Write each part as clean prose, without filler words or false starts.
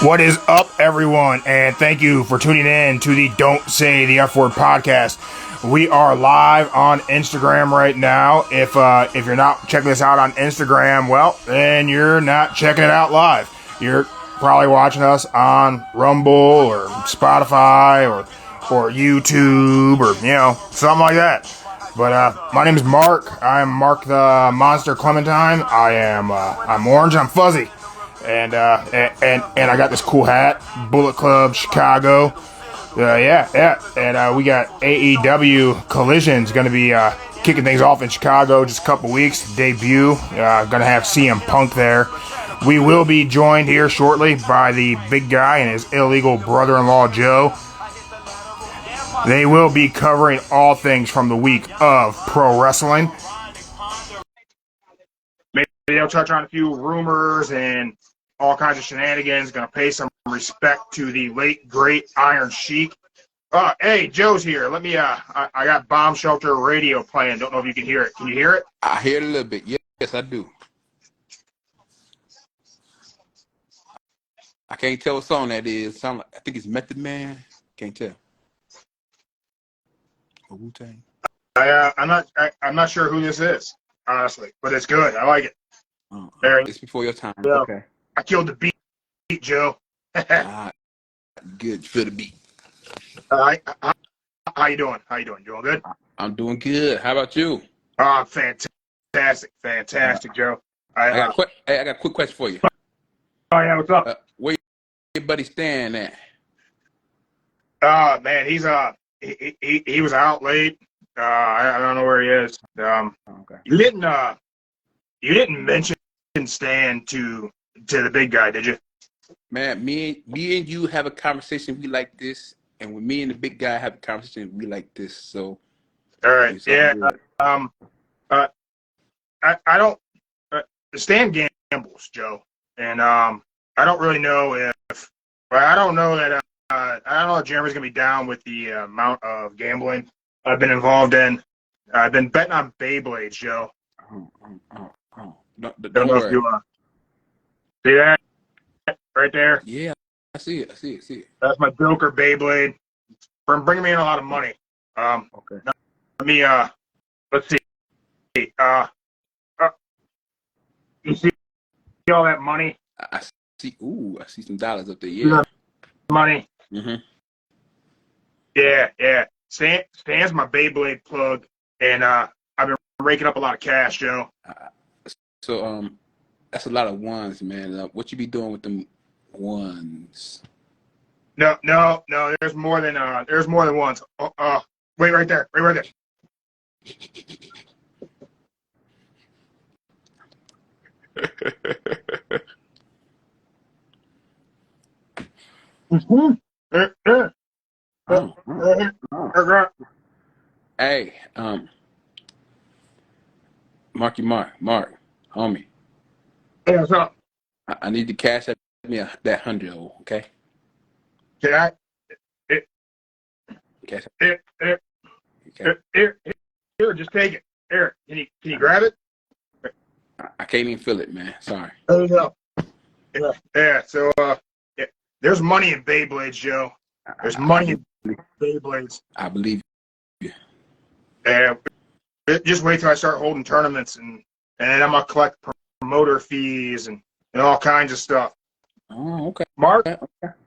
What is up, everyone? And thank you for tuning in to the Don't Say the F Word podcast. We are live on Instagram right now. If you're not checking this out on Instagram, well, then you're not checking it out live. You're probably watching us on Rumble or Spotify or YouTube or something like that. But my name is Mark. I'm Mark the Monster Clementine. I'm orange. I'm fuzzy. And I got this cool hat, Bullet Club Chicago. And we got AEW Collision's going to be kicking things off in Chicago just a couple weeks. Debut. Going to have CM Punk there. We will be joined here shortly by the big guy and his illegal brother-in-law Joe. They will be covering all things from the week of pro wrestling. Maybe they'll touch on a few rumors and all kinds of shenanigans. Going to pay some respect to the late, great Iron Sheik. Hey, Joe's here. Let me, I got Bomb Shelter Radio playing. Don't know if you can hear it. Can you hear it? I hear it a little bit. Yes, I do. I can't tell what song that is. I think it's Method Man. Can't tell. Or Wu-Tang. I'm not sure who this is, honestly, but it's good. I like it. Oh, there, it's before your time. Yeah. Okay. I killed the beat, Joe. Good for the beat. How you doing? How you doing? Doing good? I'm doing good. How about you? Fantastic, Joe. I got a quick question for you. Oh yeah, what's up? Where your buddy Stan at? Man, he's he was out late. I don't know where he is. Okay. You didn't mention Stan to the big guy, did you? Man, me and you have a conversation we like this, and when me and the big guy have a conversation we like this. So all right, yeah. I don't. Stan gambles, Joe, and I don't really know if. I don't know that. I don't know if Jeremy's gonna be down with the amount of gambling I've been involved in. I've been betting on Beyblades, Joe. Don't know worry. if you see that right there. Yeah, I see it. That's my Joker Beyblade. From bringing me in a lot of money. Okay. Let me let's see. You see all that money? I see. Ooh, I see some dollars up there. Yeah. Money. Mm-hmm. Yeah. Stan's my Beyblade plug, and I've been raking up a lot of cash, Joe. So that's a lot of ones, man. What you be doing with them ones? No. There's more than ones. Wait right there. Hey, Mark, homie. Hey, what's up? I need to cash at me that $100, okay? Can I? Cash. Here, just take it. Here, can you grab it? I can't even feel it, man. Sorry. There you go. Yeah. So, there's money in Beyblades, Joe. There's money in Beyblades. I believe you. Yeah. Just wait till I start holding tournaments, and I'm gonna collect promoter fees and all kinds of stuff. Oh, okay. Mark,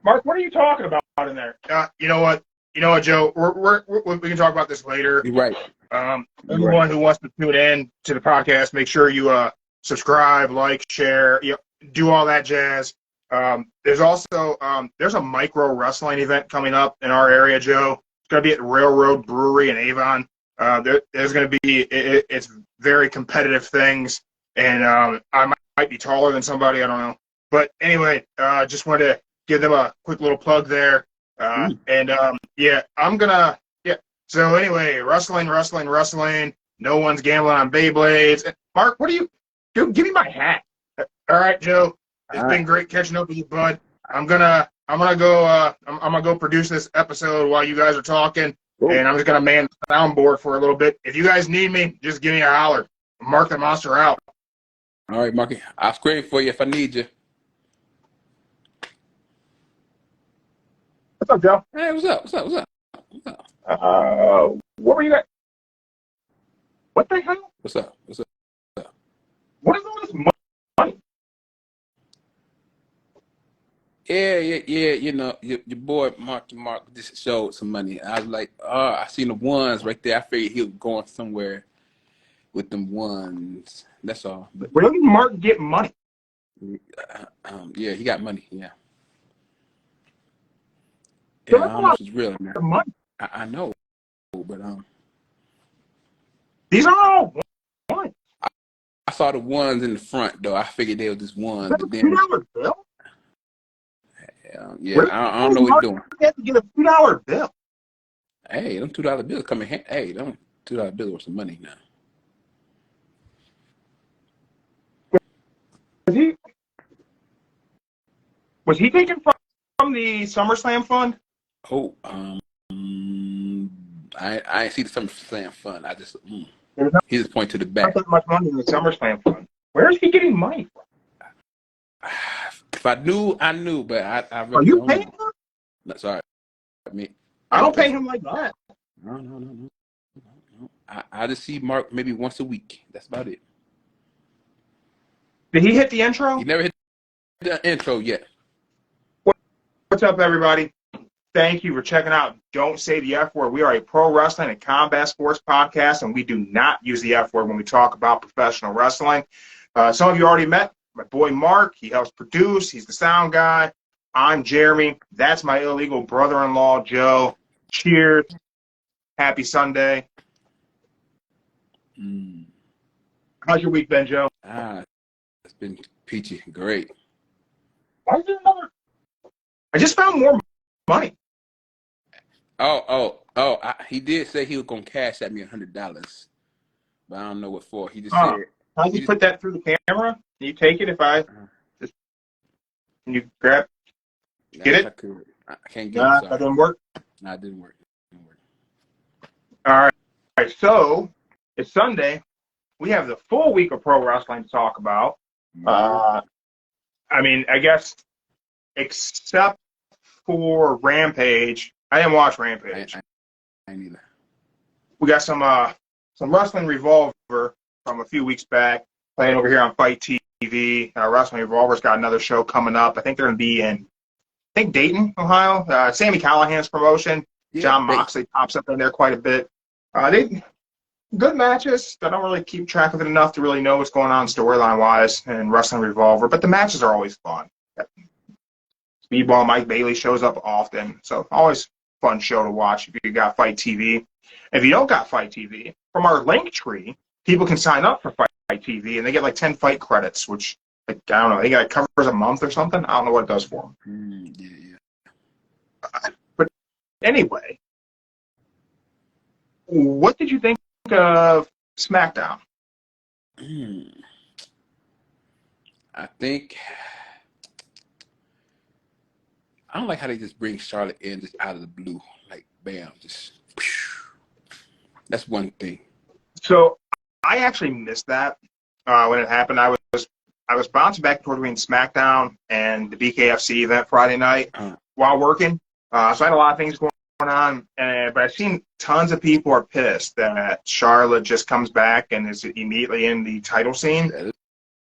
what are you talking about in there? You know what, Joe? We can talk about this later. You're right. Everyone who wants to tune in to the podcast, make sure you subscribe, like, share, do all that jazz. There's also there's a micro wrestling event coming up in our area, Joe. It's gonna be at Railroad Brewery in Avon. There's gonna be it's very competitive things, and I might be taller than somebody, I don't know. But anyway, just wanted to give them a quick little plug there. And I'm gonna So anyway, wrestling. No one's gambling on Beyblades. Mark, what are you? Dude, give me my hat. All right, Joe. It's been great catching up with you, bud. I'm gonna go produce this episode while you guys are talking, and I'm just gonna man the soundboard for a little bit. If you guys need me, just give me a holler. Mark the Monster out. All right, Marky. I'll scream for you if I need you. What's up, Joe? Hey, what's up? What's up? What's up? What's up? What were you at? What the hell? What's up? What's up? What is all this money? Yeah. You know, your boy Mark just showed some money. I was like, oh, I seen the ones right there. I figured he was going somewhere with them ones. That's all. But Where did Mark get money? yeah, he got money. Yeah. So Yeah, I that's a don't know lot if it's real or not. of money. I know, but These are all one. I saw the ones in the front though. I figured they were just ones, That's a but then $2 bill. yeah, Where I does don't know what he's Mark doing. get to get a $2 bill? Hey, them $2 bills come in. Hey, them $2 bills worth some money now. Was he taken from the SummerSlam fund? Oh, I ain't see the SummerSlam fund. I just There's not he just point to the back. that much money in the SummerSlam fund. Where is he getting money from? If I knew, I knew, but I Are really you don't paying know. him? No, sorry, I mean, I don't pay him like that. no. I just see Mark maybe once a week. That's about it. Did he hit the intro? He never hit the intro yet. What's up, everybody? Thank you for checking out Don't Say the F Word. We are a pro wrestling and combat sports podcast, and we do not use the F word when we talk about professional wrestling. Some of you already met my boy Mark. He helps produce. He's the sound guy. I'm Jeremy. That's my illegal brother-in-law, Joe. Cheers. Happy Sunday. How's your week been, Joe? It's been peachy, great. Why is there another? I just found more money. He did say he was gonna cash at me $100, but I don't know what for. He just Can said. I just put that through the camera? Can you take it if I just? Can you grab? Get it? I could. I can't get Nah, it. that Sorry. didn't work. No, it didn't work. All right. So it's Sunday. We have the full week of pro wrestling to talk about. I mean, I guess except for Rampage. I didn't watch Rampage. I neither. We got some Wrestling Revolver from a few weeks back playing over here on Fight TV. Wrestling Revolver's got another show coming up. I think they're going to be in, Dayton, Ohio. Sammy Callahan's promotion. Yeah, John Moxley pops up in there quite a bit. They good matches. I don't really keep track of it enough to really know what's going on storyline-wise in Wrestling Revolver, but the matches are always fun. Speedball Mike Bailey shows up often, so always fun show to watch if you got Fight TV. If you don't got Fight TV, from our link tree, people can sign up for Fight TV, and they get like 10 fight credits, which, like, I don't know, they got it covers a month or something. I don't know what it does for them. Yeah. But anyway, what did you think of SmackDown? I think I don't like how they just bring Charlotte in just out of the blue, like bam, just. That's one thing. So I actually missed that when it happened. I was bouncing back and forth between SmackDown and the BKFC event Friday night while working. So I had a lot of things going on, but I've seen tons of people are pissed that Charlotte just comes back and is immediately in the title scene. That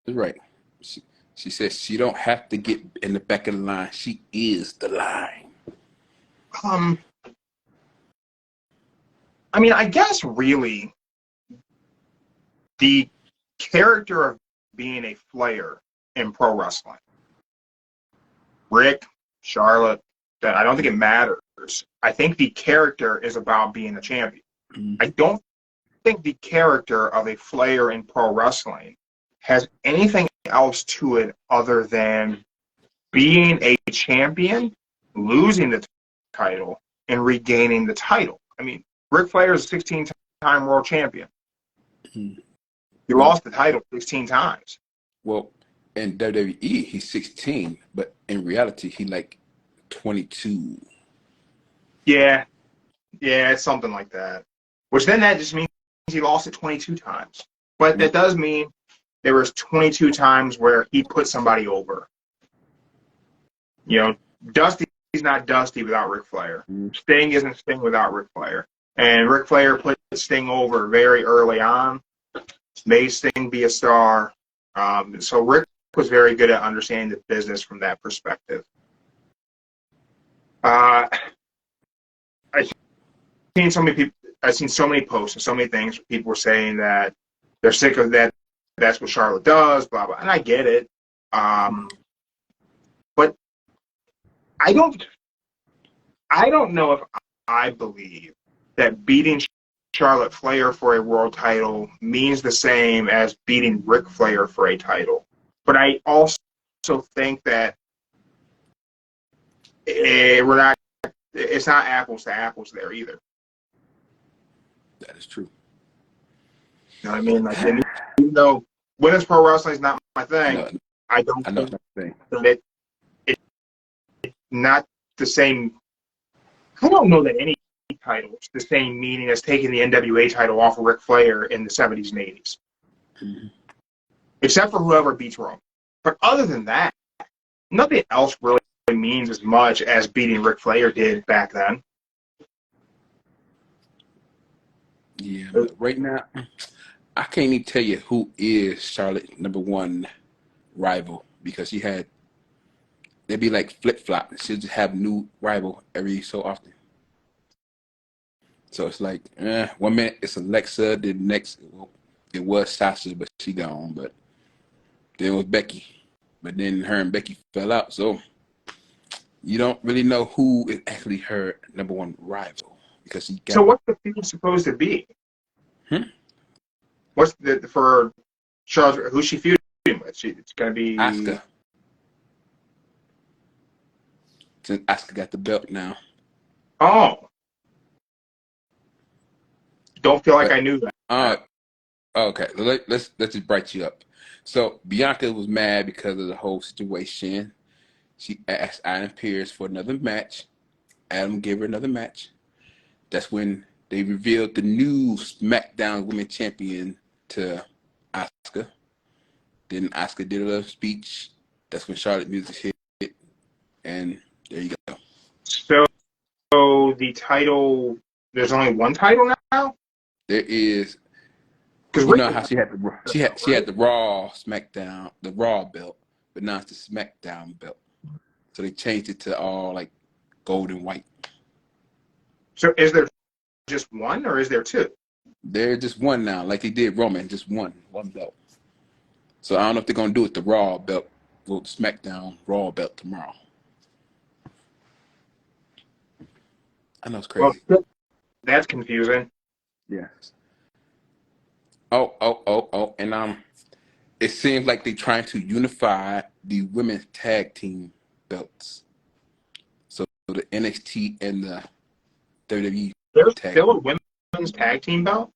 is right. She says she don't have to get in the back of the line. She is the line. I mean, I guess really the character of being a Flair in pro wrestling, Rick, Charlotte, I don't think it matters. I think the character is about being a champion. I don't think the character of a Flair in pro wrestling has anything else to it other than being a champion, losing the title, and regaining the title. I mean, Ric Flair is a 16-time world champion. He lost the title 16 times. Well, in WWE, he's 16, but in reality, he like 22. Yeah, it's something like that. Which then that just means he lost it 22 times. But that does mean there was 22 times where he put somebody over. You know, Dusty not Dusty without Ric Flair. Mm-hmm. Sting isn't Sting without Ric Flair. And Ric Flair put Sting over very early on, made Sting be a star. So Ric was very good at understanding the business from that perspective. I've seen so many people. I've seen so many posts and so many things. People were saying that they're sick of that. That's what Charlotte does, blah blah. And I get it, but I don't know if I believe that beating Charlotte Flair for a world title means the same as beating Ric Flair for a title. But I also think that it's not apples to apples there either. That is true. You know what I mean? Like, even though women's pro wrestling is not my thing, I don't think that it's not the same. I don't know that any title is the same meaning as taking the NWA title off of Ric Flair in the 70s and 80s. Mm-hmm. Except for whoever beats Roman. But other than that, nothing else really means as much as beating Ric Flair did back then. Yeah, but right now, I can't even tell you who is Charlotte's #1 rival, because they'd be like flip-flop. She'll just have new rival every so often. So it's like, 1 minute it's Alexa, the next it was Sasha, but she gone. But then it was Becky. But then her and Becky fell out. So you don't really know who is actually her #1 rival, because she got. So what's the feud supposed to be? What's for Charlotte? Who's she feuding with? It's going to be Asuka. Since Asuka got the belt now. Oh. Don't feel like I knew that. Okay. Let's just bright you up. So Bianca was mad because of the whole situation. She asked Adam Pearce for another match. Adam gave her another match. That's when they revealed the new SmackDown Women's Champion to Asuka. Then Asuka did a little speech. That's when Charlotte music hit. And there you go. So the title, there's only one title now? There is. You know how she had the Raw SmackDown, the Raw belt, but now it's the SmackDown belt. So they changed it to all like gold and white. So is there just one, or is there two? There's just one now, like they did Roman, just one belt. So I don't know if they're gonna do it the Raw belt, go to SmackDown Raw belt tomorrow. I know it's crazy. Well, that's confusing. Yes. Oh, and it seems like they're trying to unify the women's tag team belts. So the NXT and the WWE. There's still a women's tag team belt?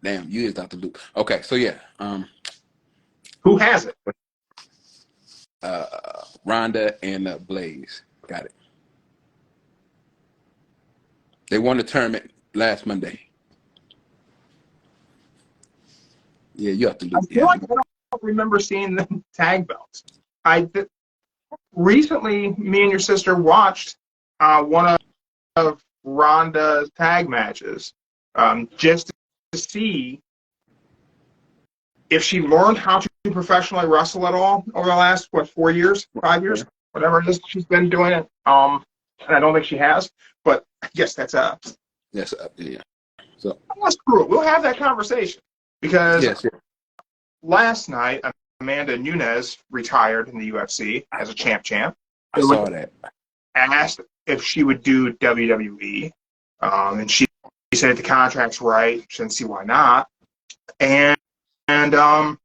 Damn, you is Dr. Luke. Okay, so yeah. Who has it? Ronda and Blaze got it. They won the tournament last Monday. Yeah, you have to Luke. I feel like I don't remember seeing the tag belts. Recently, me and your sister watched one of Ronda's tag matches just to see if she learned how to professionally wrestle at all over the last, 4 years, 5 years, whatever it is she's been doing it. And I don't think she has, but I guess that's up. Yes, yeah. So let's screw it. We'll have that conversation because last night Amanda Nunes retired in the UFC as a champ. I saw that. Asked if she would do WWE, and she said the contract's right. She didn't see why not. And damn,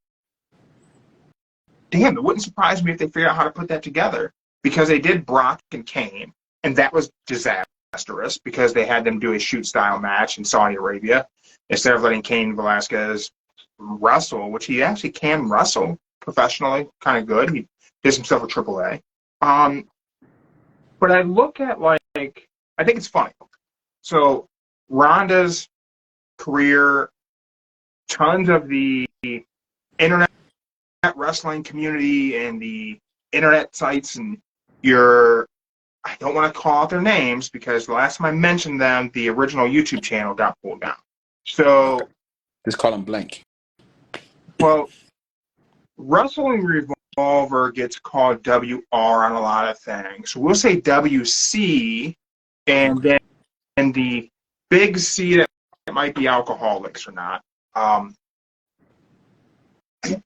it wouldn't surprise me if they figure out how to put that together, because they did Brock and Kane, and that was disastrous because they had them do a shoot style match in Saudi Arabia instead of letting Cain Velasquez wrestle, which he actually can wrestle professionally, kind of good. He did himself a AAA. But I look at, like, I think it's funny. So Ronda's career, tons of the internet wrestling community and the internet sites and your, I don't want to call out their names because the last time I mentioned them, the original YouTube channel got pulled down. Okay. So, Just call them blank. well, Wrestling Revolver gets called WR on a lot of things. So we'll say WC, and Okay. then the big C that might be Alcoholics or not.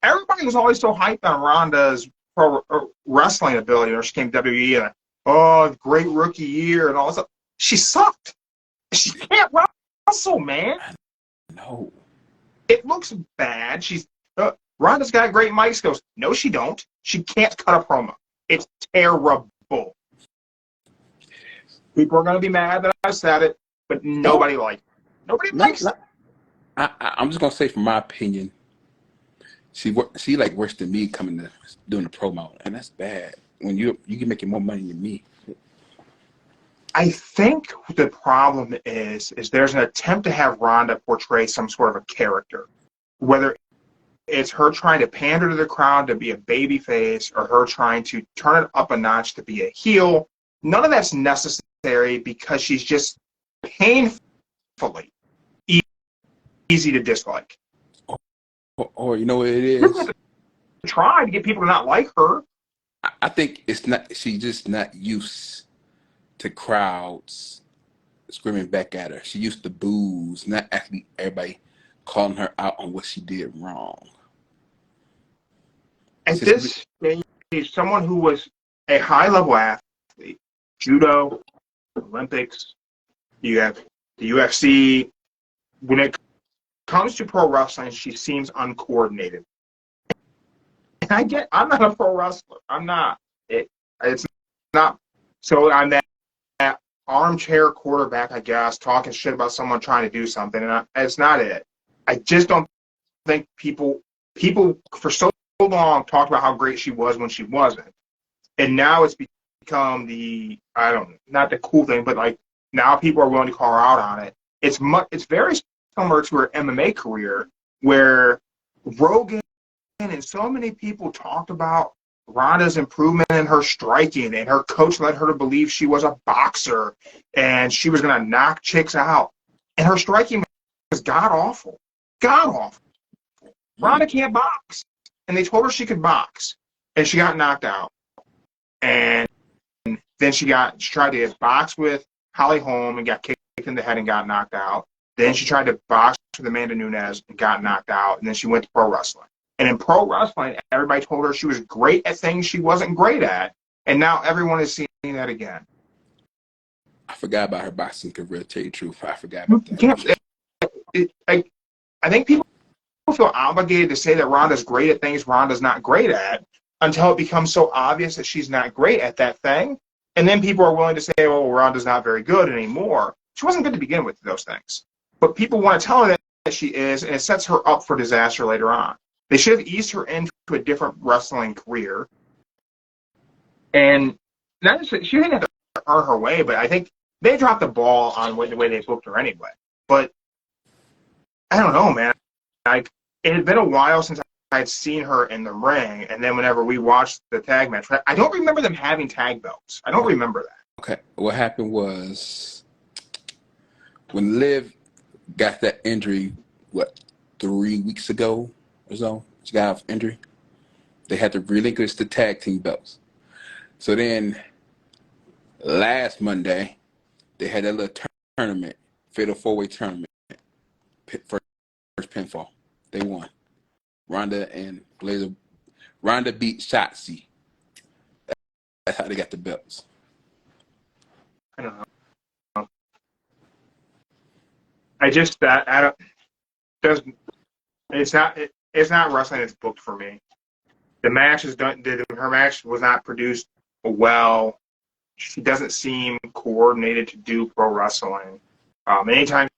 Everybody was always so hyped on Ronda's pro wrestling ability when she came to WWE, and oh, great rookie year and all this stuff. She sucked. She can't wrestle, man. No. It looks bad. Ronda's got great mic skills. No, she don't. She can't cut a promo. It's terrible. People are going to be mad that I said it, but nobody likes it. Nobody likes it. I'm just gonna say, from my opinion, she like worse than me coming to doing the promo, and that's bad. When you can make more money than me. I think the problem is there's an attempt to have Ronda portray some sort of a character, whether it's her trying to pander to the crowd to be a babyface or her trying to turn it up a notch to be a heel. None of that's necessary because she's just painfully easy to dislike. Or you know what it is? Try to get people to not like her. I think it's not. She's just not used to crowds screaming back at her. She used to boos, not actually everybody calling her out on what she did wrong. At this stage, someone who was a high-level athlete, judo, Olympics, you have the UFC. When it comes to pro wrestling, she seems uncoordinated. And I'm not a pro wrestler. I'm not. It's not. So I'm that armchair quarterback, I guess, talking shit about someone trying to do something, and it's not it. I just don't think people for so long talked about how great she was when she wasn't, and now it's become not the cool thing, but like now people are willing to call her out on it. It's very similar to her MMA career, where Rogan and so many people talked about Ronda's improvement in her striking, and her coach led her to believe she was a boxer and she was going to knock chicks out. And her striking was god awful. God awful. Ronda can't box. And they told her she could box, and she got knocked out. And then she tried to box with Holly Holm and got kicked in the head and got knocked out. Then she tried to box with Amanda Nunes and got knocked out. And then she went to pro wrestling. And in pro wrestling, everybody told her she was great at things she wasn't great at. And now everyone is seeing that again. I forgot about her boxing career, to tell you the truth. I forgot about that. I think people feel obligated to say that Ronda's great at things Ronda's not great at until it becomes so obvious that she's not great at that thing. And then people are willing to say, well, Ronda's not very good anymore. She wasn't good to begin with, those things. But people want to tell her that she is, and it sets her up for disaster later on. They should have eased her into a different wrestling career. And not just, she didn't have to earn her way, but I think they dropped the ball on the way they booked her anyway. But I don't know, man. It had been a while since I had seen her in the ring, and then whenever we watched the tag match, I don't remember them having tag belts. I don't remember that. Okay, what happened was when Liv got that injury, 3 weeks ago or so, she got an injury. They had to relinquish the tag team belts. So then last Monday, they had that little tournament, fatal 4-way tournament, first pinfall. They won. Ronda and Blazer. Ronda beat Shotzi. That's how they got the belts. I don't know. I just I don't. Doesn't. It's not wrestling. It's booked for me. The match is done. Her match was not produced well. She doesn't seem coordinated to do pro wrestling. Anytime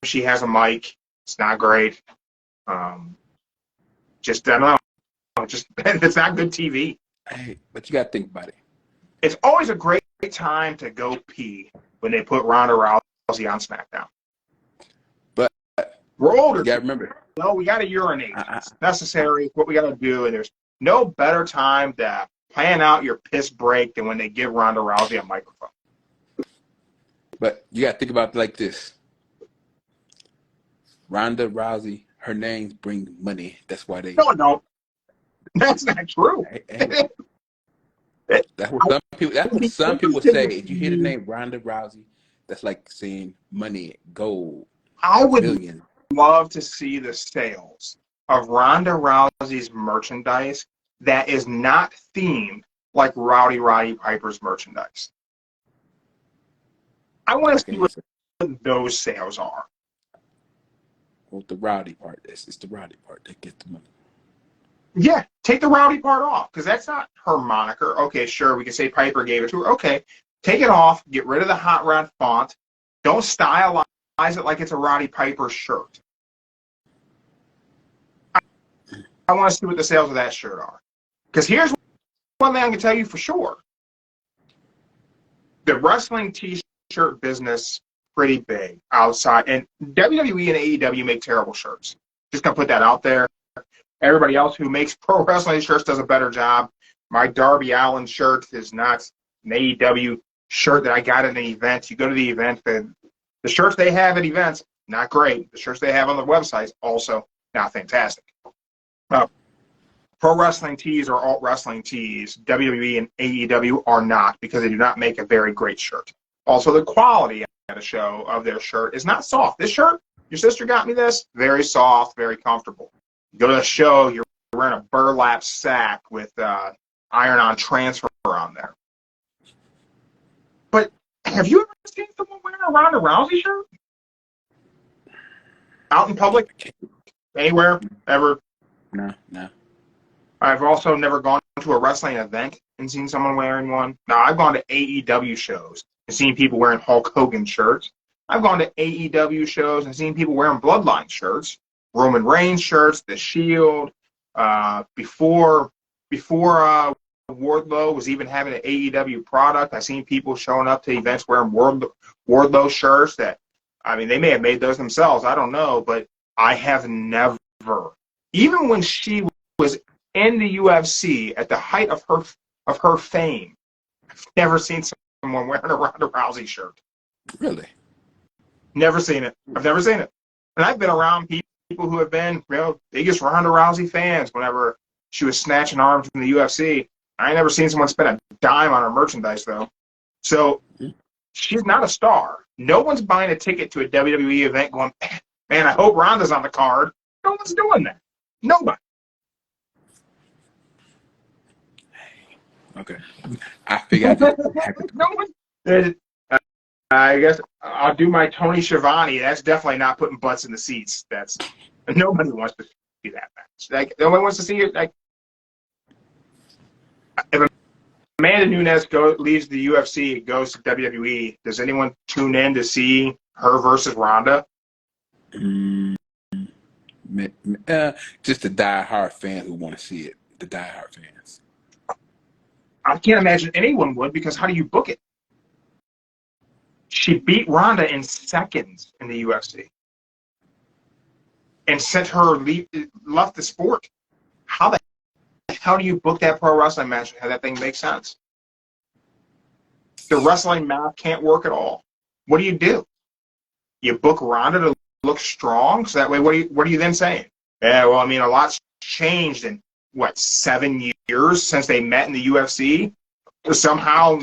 she has a mic, it's not great. Just I don't know. Just it's not good TV. Hey, but you got to think about it. It's always a great time to go pee when they put Ronda Rousey on SmackDown. But we're older. You got to remember. No, we got to urinate. It's necessary. What we got to do, and there's no better time to plan out your piss break than when they give Ronda Rousey a microphone. But you got to think about it like this. Ronda Rousey, her names bring money. That's why they. No, no, that's not true. That's what some people. That's what some people say. If you hear the name Ronda Rousey, that's like saying money, gold. I would billion. love to see the sales of Ronda Rousey's merchandise that is not themed like Roddy Piper's merchandise. I want to see what those sales are. Well, the rowdy part. It's the rowdy part that gets the money. Yeah, take the rowdy part off because that's not her moniker. Okay, sure, we can say Piper gave it to her. Okay, take it off. Get rid of the hot rod font. Don't stylize it like it's a Roddy Piper shirt. I want to see what the sales of that shirt are. Because here's one thing I can tell you for sure. The wrestling t-shirt business pretty big outside. And WWE and AEW make terrible shirts. Just going to put that out there. Everybody else who makes pro wrestling shirts does a better job. My Darby Allin shirt is not an AEW shirt that I got at an event. You go to the event, the shirts they have at events, not great. The shirts they have on the websites, also not fantastic. Pro wrestling tees or alt wrestling tees, WWE and AEW are not because they do not make a very great shirt. Also, the quality at a show of their shirt is not soft. This shirt, your sister got me this, very soft, very comfortable. You go to the show, you're wearing a burlap sack with iron-on transfer on there. But have you ever seen someone wearing a Ronda Rousey shirt? Out in public? Anywhere? Ever? No. I've also never gone to a wrestling event and seen someone wearing one. Now, I've gone to AEW shows and seen people wearing Hulk Hogan shirts. I've gone to AEW shows and seen people wearing Bloodline shirts, Roman Reigns shirts, The Shield. Before Wardlow was even having an AEW product, I've seen people showing up to events wearing Wardlow shirts that, I mean, they may have made those themselves. I don't know, but I have never, even when she was in the UFC at the height of her fame, I've never seen someone wearing a Ronda Rousey shirt. Really? Never seen it. I've never seen it. And I've been around people who have been, biggest Ronda Rousey fans whenever she was snatching arms from the UFC. I ain't never seen someone spend a dime on her merchandise, though. So she's not a star. No one's buying a ticket to a WWE event going, man, I hope Ronda's on the card. No one's doing that. Nobody. Okay. I figured No one. I guess I'll do my Tony Schiavone. That's definitely not putting butts in the seats. Nobody wants to see that match. Like, nobody wants to see it. Like, if Amanda Nunes leaves the UFC and goes to WWE, does anyone tune in to see her versus Ronda? Just the die-hard fan who want to see it. The die-hard fans. I can't imagine anyone would, because how do you book it? She beat Ronda in seconds in the UFC and sent her left the sport. How the hell do you book that pro wrestling match and have that thing make sense? The wrestling math can't work at all. What do? You book Ronda to look strong, so that way what are you then saying? Yeah, well, I mean, a lot's changed in, 7 years since they met in the UFC? Somehow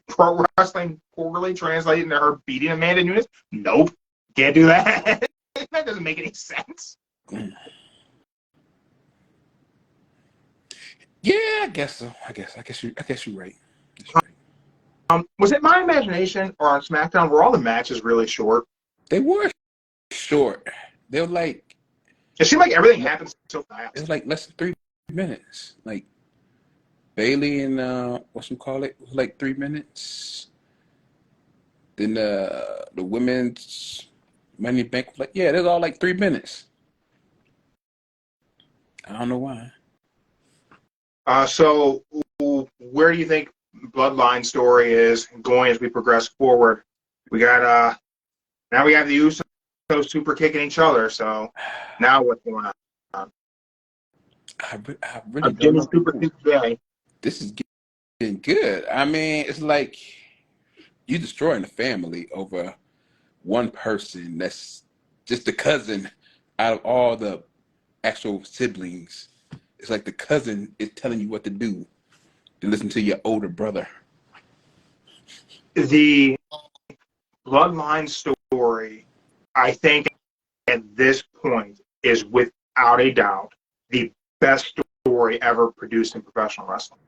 pro wrestling poorly translated into her beating Amanda Nunes? Nope. Can't do that. That doesn't make any sense. Yeah, I guess so. I guess you're right. Was it my imagination, or on SmackDown, were all the matches really short? They were short. They were like, it seemed like everything happened so fast. It was like less than 3 minutes. Like Bailey and it was like 3 minutes. Then the women's Money in the Bank was like, yeah, they're all like 3 minutes. I don't know why. So where do you think Bloodline story is going as we progress forward? We got now we have the Usos super kicking each other. So now what's going on? I really I'm don't Jimmy know. Super today. This is getting good. I mean, it's like you destroying the family over one person that's just the cousin out of all the actual siblings. It's like the cousin is telling you what to do to listen to your older brother. The Bloodline story, I think, at this point, is without a doubt the best story ever produced in professional wrestling.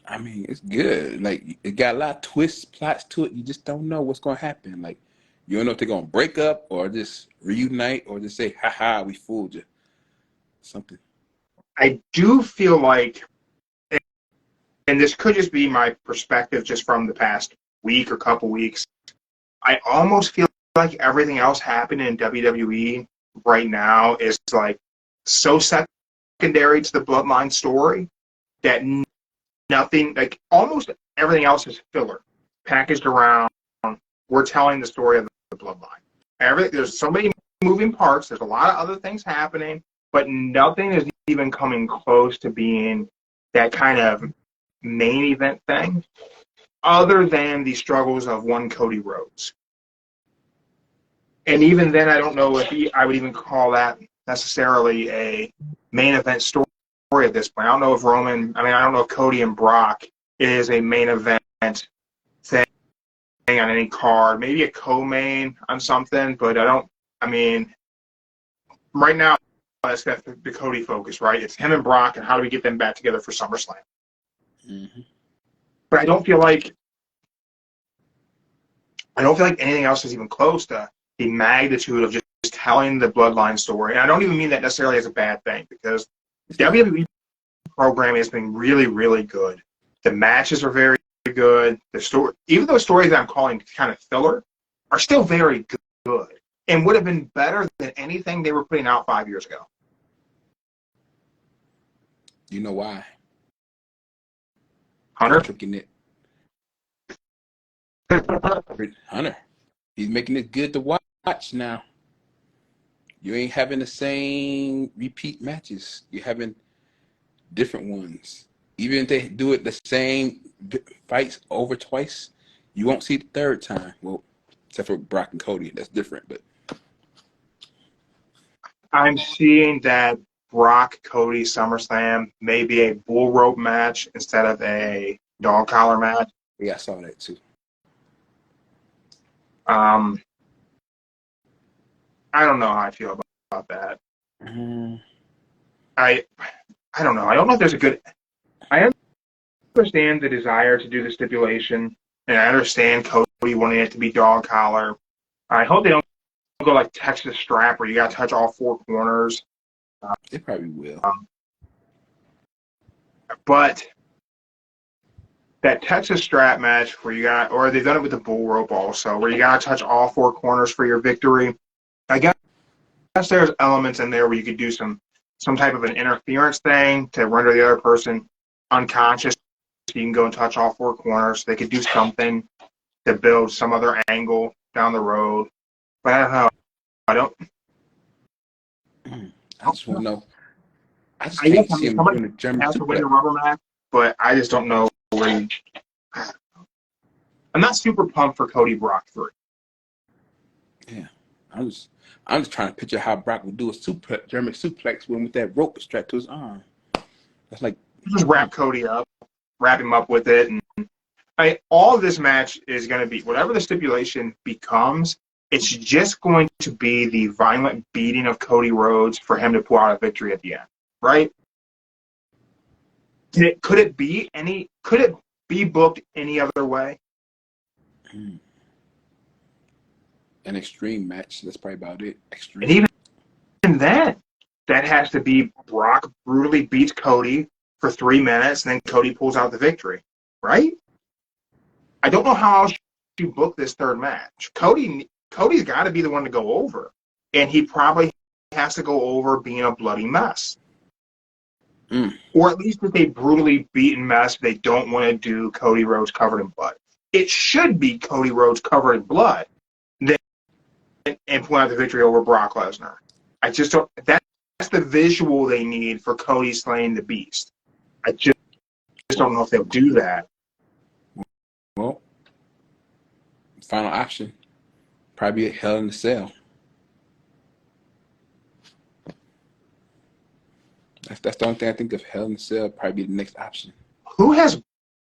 I mean, it's good. Like it got a lot of twists, plots to it. You just don't know what's gonna happen. Like you don't know if they're gonna break up or just reunite or just say, "Ha ha, we fooled you." Something. I do feel like, and this could just be my perspective just from the past week or couple weeks, I almost feel like everything else happening in WWE right now is like so secondary to the Bloodline story that nothing, like almost everything else is filler, packaged around. We're telling the story of the Bloodline. There's so many moving parts. There's a lot of other things happening, but nothing is even coming close to being that kind of main event thing, other than the struggles of one Cody Rhodes. And even then, I don't know if I would even call that necessarily a main event story at this point. I don't know if I don't know if Cody and Brock is a main event thing on any card. Maybe a co-main on something, but right now, that's the Cody focus, right? It's him and Brock, and how do we get them back together for SummerSlam? Mm-hmm. But I don't feel like anything else is even close to the magnitude of just telling the Bloodline story. And I don't even mean that necessarily as a bad thing, because WWE programming has been really, really good. The matches are very good. Even those stories that I'm calling kind of filler, are still very good and would have been better than anything they were putting out 5 years ago. You know why? Hunter? Tricking it. Hunter. He's making it good to watch now. You ain't having the same repeat matches. You're having different ones. Even if they do it the same fights over twice, you won't see the third time. Well, except for Brock and Cody, that's different. But I'm seeing that Brock Cody SummerSlam may be a bull rope match instead of a dog collar match. yeah, I saw that too. I don't know how I feel about that. Mm-hmm. I don't know. I don't know if there's a good. I understand the desire to do the stipulation, and I understand Cody wanting it to be dog collar. I hope they don't go like Texas strap where you got to touch all four corners. They probably will. But that Texas strap match where or they've done it with the bull rope also, where you got to touch all four corners for your victory. I guess there's elements in there where you could do some type of an interference thing to render the other person unconscious. So you can go and touch all four corners. They could do something to build some other angle down the road. But I don't know. I just want to know. I just I guess can't see him somebody doing a German has to win the suplex. rubber match, but I just don't know where. I'm not super pumped for Cody Brock 3. Yeah, I'm just trying to picture how Brock would do a German suplex with that rope strapped to his arm. That's like Just wrap Cody up, wrap him up with it, and all of this match is going to be whatever the stipulation becomes. It's just going to be the violent beating of Cody Rhodes for him to pull out a victory at the end, right? Could it be booked any other way? an extreme match. That's probably about it. Extreme. And even then, that has to be Brock brutally beats Cody for 3 minutes, and then Cody pulls out the victory, right? I don't know how else you book this third match. Cody's got to be the one to go over, and he probably has to go over being a bloody mess. Or at least if they brutally beaten mess, they don't want to do Cody Rhodes covered in blood. It should be Cody Rhodes covered in blood and pull out the victory over Brock Lesnar. I just don't. That's the visual they need for Cody slaying the Beast. I just don't know if they'll do that. Well, final option, probably a Hell in a Cell. That's the only thing I think of. Hell in a Cell probably be the next option. Who has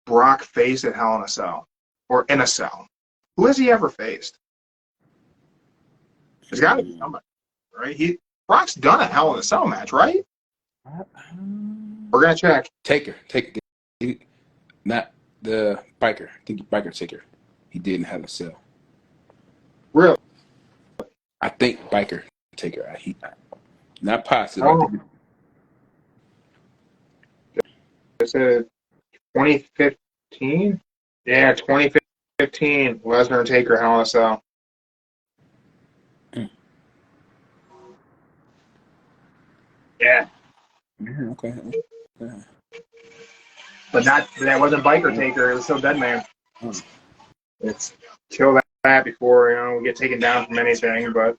Brock faced at Hell in a Cell or in a cell? Who has he ever faced? There's got to be somebody, right? Brock's done a Hell in a Cell match, right? We're gonna check. Taker, not the biker. I think biker Taker. He did in Hell in a Cell. Really? I think biker Taker. Not positive. Oh. I think It's a 2015. Yeah, 2015. Lesnar and Taker Hell in a Cell. Yeah. Okay. But that wasn't Biker Taker. It was still Dead Man. It's kill that before we get taken down from anything. But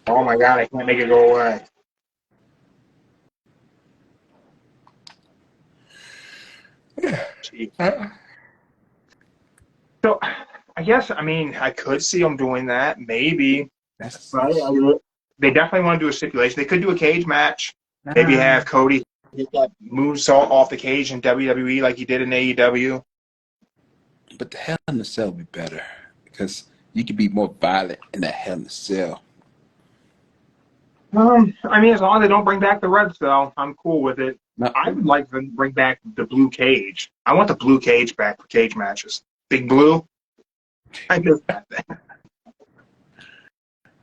oh my God, I can't make it go away. So I guess I could see them doing that maybe. They definitely want to do a stipulation. They could do a cage match. Maybe have Cody get that moonsault off the cage in WWE like he did in AEW. But the Hell in a Cell would be better because you could be more violent in that Hell in a Cell. As long as they don't bring back the red cell, I'm cool with it. No. I would like to bring back the blue cage. I want the blue cage back for cage matches. Big Blue. I miss that thing.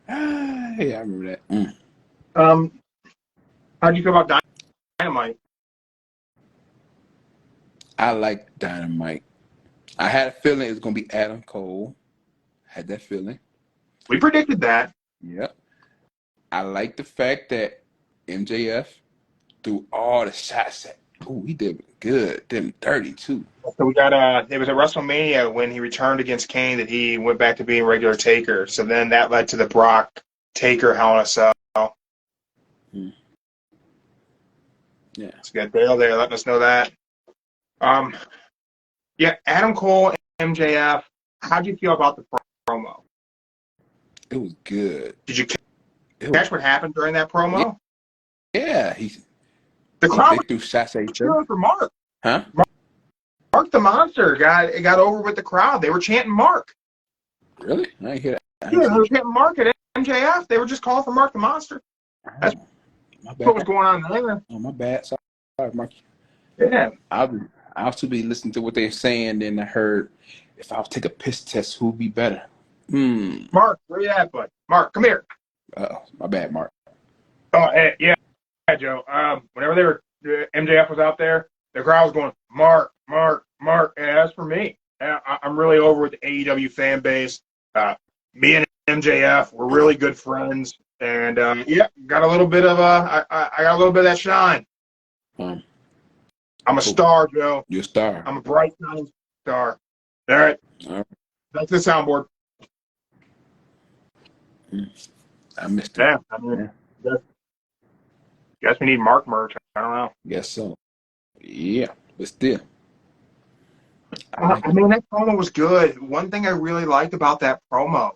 Yeah, I remember that. How do you feel about Dynamite? I like Dynamite. I had a feeling it was going to be Adam Cole. Had that feeling. We predicted that. Yep. I like the fact that MJF threw all the shots at. Oh, he did good. Did him dirty, too. So we got, it was at WrestleMania when he returned against Kane that he went back to being regular Taker. So then that led to the Brock Taker Hell in a Cell. Yeah. So we got Dale there letting us know that. Yeah, Adam Cole and MJF, how'd you feel about the promo? It was good. Did you catch what happened during that promo? Yeah. The crowd threw shots at was cheering for Mark. Huh? Mark the Monster got over with the crowd. They were chanting Mark. Really? I didn't hear that. Yeah, they were chanting Mark at MJF. They were just calling for Mark the Monster. That's what was going on there. Oh, my bad. Sorry, Mark. Yeah. I'll still be listening to what they're saying. Then I heard if I was to take a piss test, who'd be better? Mark, where you at, bud? Mark, come here. My bad, Mark. Oh, hey, yeah, Joe. Whenever MJF was out there, the crowd was going, Mark, Mark, Mark. And that's for me. I'm really over with the AEW fan base. Me and MJF, we're really good friends. And got a little bit of I got a little bit of that shine. I'm a star, Joe. You're a star. I'm a bright shining star. All right. Back to the soundboard. I missed it. Yeah. Guess we need Mark merch. I don't know. Guess so. Yeah, but still. That promo was good. One thing I really liked about that promo,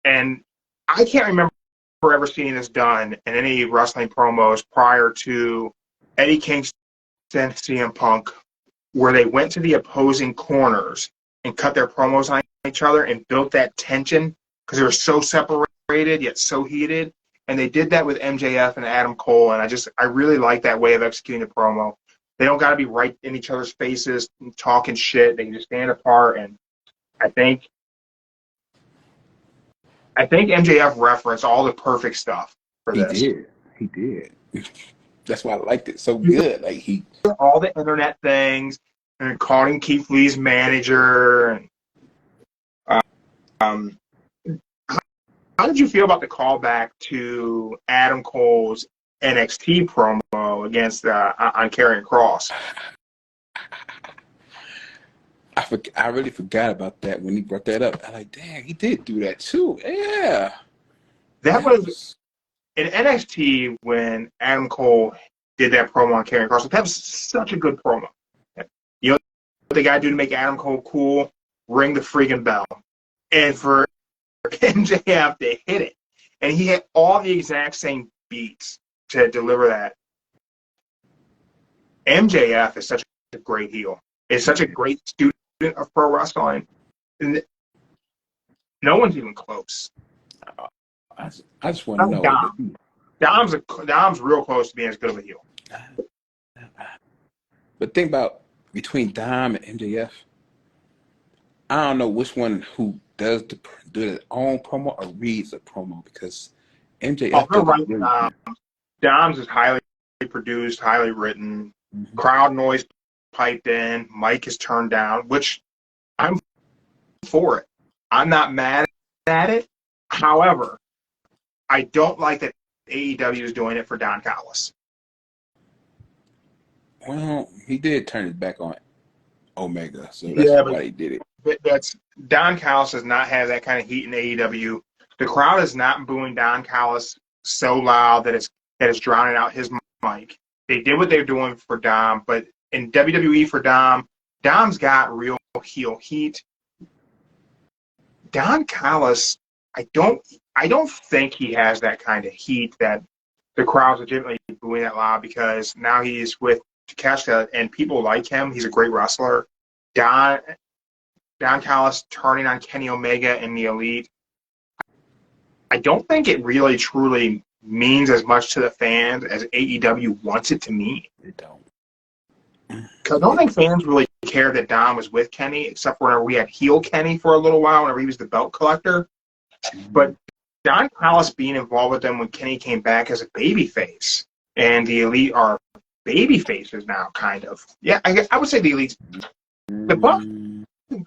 and I can't remember ever seeing this done in any wrestling promos prior to Eddie Kingston, CM Punk, where they went to the opposing corners and cut their promos on each other and built that tension because they were so separated yet so heated. And they did that with MJF and Adam Cole, and I really like that way of executing the promo. They don't got to be right in each other's faces and talking shit. They can just stand apart, and I think MJF referenced all the perfect stuff for this. He did. That's why I liked it so good. Like all the internet things and calling Keith Lee's manager. And how did you feel about the callback to Adam Cole's NXT promo against on Karrion Kross? I really forgot about that when he brought that up. I'm like, dang, he did do that too. Yeah. That That was was in NXT when Adam Cole did that promo on Karrion Kross. That was such a good promo. You know what they got to do to make Adam Cole cool? Ring the freaking bell. And for MJF to hit it, and he had all the exact same beats to deliver that. MJF is such a great heel. Is such a great student of pro wrestling. And no one's even close. I just want to know. Dom's real close to being as good of a heel. But think about between Dom and MJF. I don't know which one who does do their own promo or reads a promo because MJF You're does right. really good. Dom's is highly produced, highly written. Mhm. Crowd noise piped in. Mic is turned down, which I'm for it. I'm not mad at it. However, I don't like that AEW is doing it for Don Callis. Well, he did turn his back on Omega, so that's Yeah, why they did it. that's Don Callis does not have that kind of heat in AEW. The crowd is not booing Don Callis so loud that it's drowning out his mic. They did what they're doing for Dom, but in WWE for Dom's got real heel heat. Don Callis, I don't think he has that kind of heat that the crowd's legitimately booing that loud because now he's with Takeshita and people like him. He's a great wrestler. Don Callis turning on Kenny Omega and the Elite. I don't think it really truly means as much to the fans as AEW wants it to mean. They don't. Because I don't think fans really care that Dom was with Kenny, except for whenever we had heel Kenny for a little while, whenever he was the belt collector. But Don Callis being involved with them when Kenny came back as a babyface, and the Elite are baby faces now, kind of. Yeah, I would say the Elite. The Bucks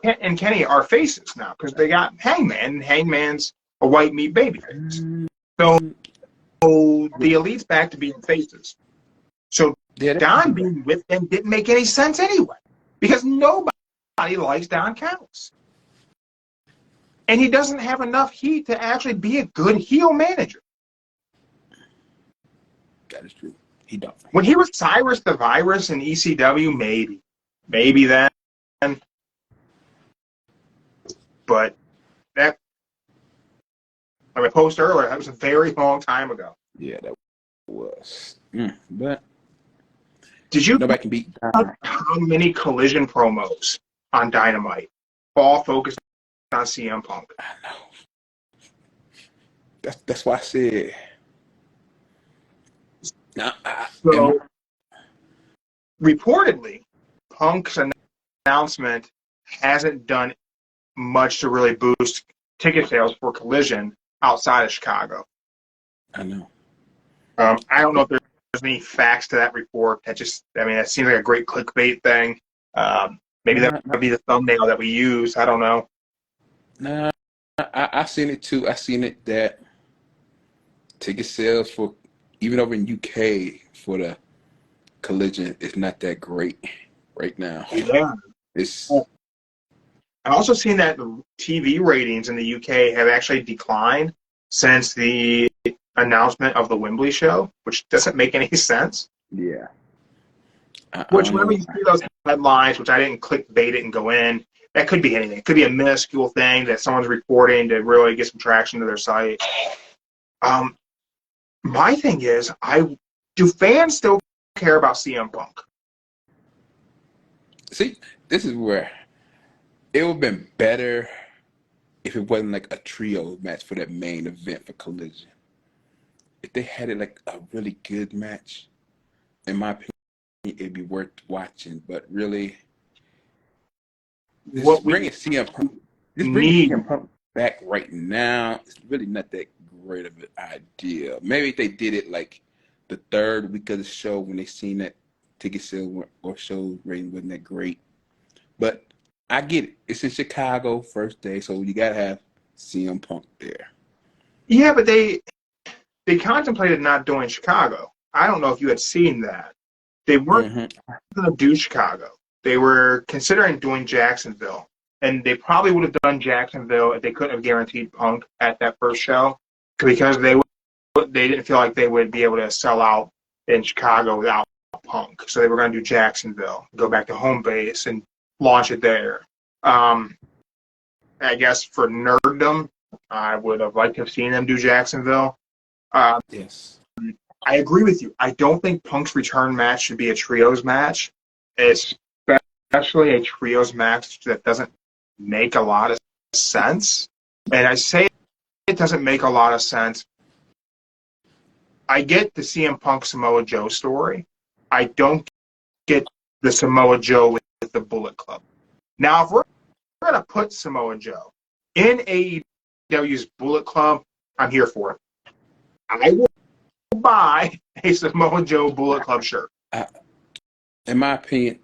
and Kenny are faces now because they got Hangman, and Hangman's a white meat babyface. So the Elite's back to being faces. So Don being with them didn't make any sense anyway because nobody likes Don Callis. And he doesn't have enough heat to actually be a good heel manager. That is true. He don't. When he was Cyrus the Virus in ECW, maybe then. But that, like I posted earlier, that was a very long time ago. Yeah, that was. But Did you nobody can beat know Don. how many Collision promos on Dynamite all focused on CM Punk? I know. That's why I said. Now, So, reportedly, Punk's announcement hasn't done much to really boost ticket sales for Collision outside of Chicago. I know. I don't know if there's any facts to that report. That seems like a great clickbait thing. Maybe that would be the thumbnail that we use. I don't know. Nah, I seen it too. I seen it that ticket sales for even over in UK for the Collision is not that great right now. Yeah. It's I've also seen that the TV ratings in the UK have actually declined since the announcement of the Wembley show, which doesn't make any sense. yeah. Which, whenever you see those headlines, which I didn't clickbait it and go in, that could be anything. It could be a minuscule thing that someone's reporting to really get some traction to their site. My thing is, do fans still care about CM Punk? See, this is where it would have been better if it wasn't like a trio match for that main event for Collision. If they had it like a really good match, in my opinion, it'd be worth watching. But really, bringing CM Punk back right now is really not that great of an idea. Maybe if they did it like the third week of the show when they seen that ticket sale or show rating wasn't that great. But I get it. It's in Chicago first day, so you gotta have CM Punk there. Yeah, but they contemplated not doing Chicago. I don't know if you had seen that. They weren't going to do Chicago. They were considering doing Jacksonville, and they probably would have done Jacksonville if they couldn't have guaranteed Punk at that first show. because they didn't feel like they would be able to sell out in Chicago without Punk. So they were going to do Jacksonville, go back to home base and launch it there. I guess for nerddom, I would have liked to have seen them do Jacksonville. Yes. I agree with you. I don't think Punk's return match should be a trios match, especially a trios match that doesn't make a lot of sense. And I say it doesn't make a lot of sense. I get the CM Punk Samoa Joe story. I don't get the Samoa Joe with the Bullet Club. Now, if we're going to put Samoa Joe in AEW's Bullet Club, I'm here for it. I will buy a Samoa Joe Bullet Club shirt. In my opinion,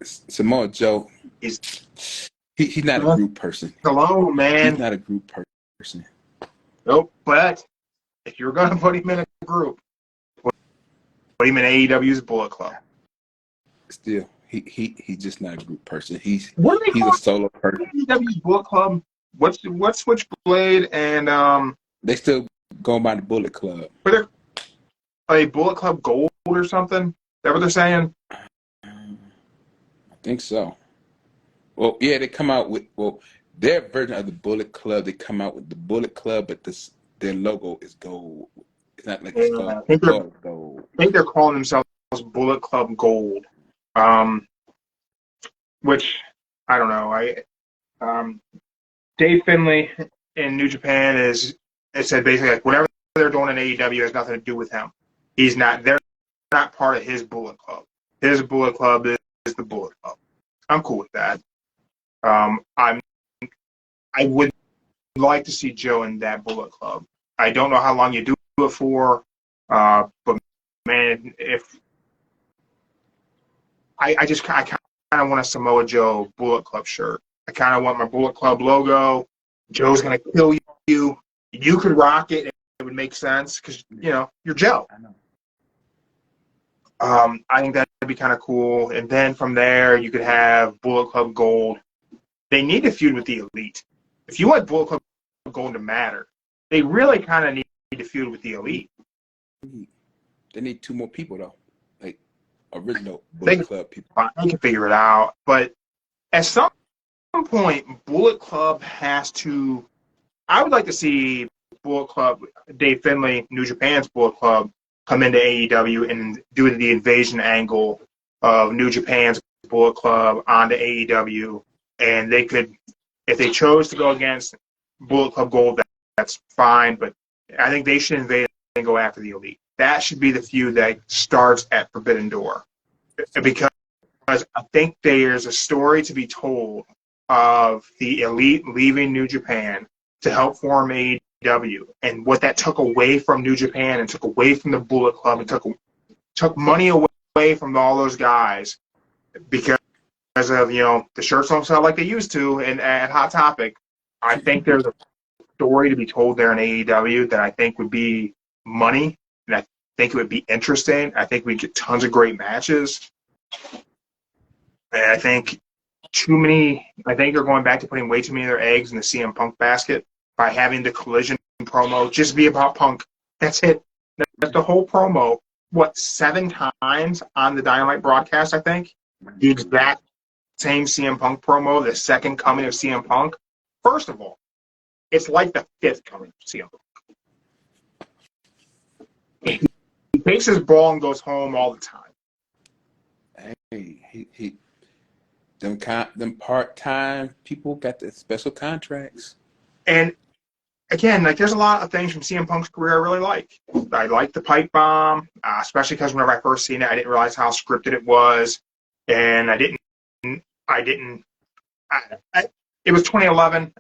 Samoa Joe He's not a group person. Alone, man. He's not a group person. Nope. But if you're going to put him in a group, put him in AEW's Bullet Club. Still, he's just not a group person. He's a solo person. AEW's Bullet Club. What's Switchblade and They still going by the Bullet Club. But they're a Bullet Club Gold or something. Is that what they're saying? I think so. Well, yeah, they come out with their version of the Bullet Club. They come out with the Bullet Club, but their logo is gold. It's not like it's gold. I think they're calling themselves Bullet Club Gold, which I don't know. Dave Finlay in New Japan it said basically like whatever they're doing in AEW has nothing to do with him. They're not part of his Bullet Club. His Bullet Club is the Bullet Club. I'm cool with that. I would like to see Joe in that Bullet Club. I don't know how long you do it for, but man, if I kind of want a Samoa Joe Bullet Club shirt. I kind of want my Bullet Club logo. Joe's gonna kill you. You could rock it. It would make sense because you're Joe. I know. I think that'd be kind of cool. And then from there, you could have Bullet Club Gold. They need to feud with the Elite. If you want Bullet Club Gold to matter, they really kind of need to feud with the Elite. They need 2 more people, though. Like, original Bullet Club people. They can figure it out. But at some point, Bullet Club has to... I would like to see Bullet Club, Dave Finlay, New Japan's Bullet Club, come into AEW and do the invasion angle of New Japan's Bullet Club onto AEW. And they could, if they chose to go against Bullet Club Gold, that's fine. But I think they should invade and go after the Elite. That should be the feud that starts at Forbidden Door. Because I think there's a story to be told of the Elite leaving New Japan to help form AEW and what that took away from New Japan and took away from the Bullet Club and took money away from all those guys because of, the shirts don't sell like they used to and at Hot Topic. I think there's a story to be told there in AEW that I think would be money, and I think it would be interesting. I think we'd get tons of great matches. And I think they're going back to putting way too many of their eggs in the CM Punk basket by having the Collision promo just be about Punk. That's it. That's the whole promo. 7 times on the Dynamite broadcast, I think? The exact same CM Punk promo, the second coming of CM Punk. First of all, it's like the 5th coming of CM Punk. He takes his ball and goes home all the time. Hey, them part-time people got the special contracts. And again, there's a lot of things from CM Punk's career I really like. I like the pipe bomb, especially because whenever I first seen it, I didn't realize how scripted it was, and it was 2011.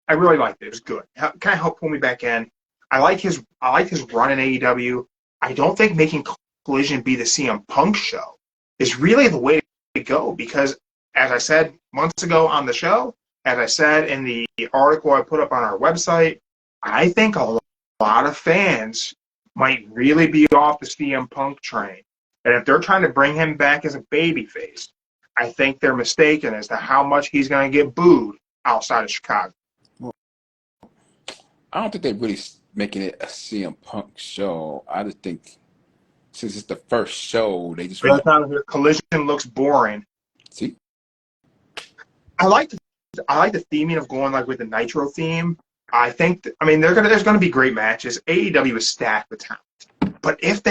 I really liked it. It was good. Kind of helped pull me back in. I like his run in AEW. I don't think making Collision be the CM Punk show is really the way to go because, as I said months ago on the show, as I said in the article I put up on our website, I think a lot of fans might really be off the CM Punk train. And if they're trying to bring him back as a babyface, I think they're mistaken as to how much he's going to get booed outside of Chicago. I don't think they really making it a CM Punk show. I just think since it's the first show, they just Every time the Collision looks boring. see. I like the theming of going like with the Nitro theme. I think there's gonna be great matches. AEW is stacked with talent, but if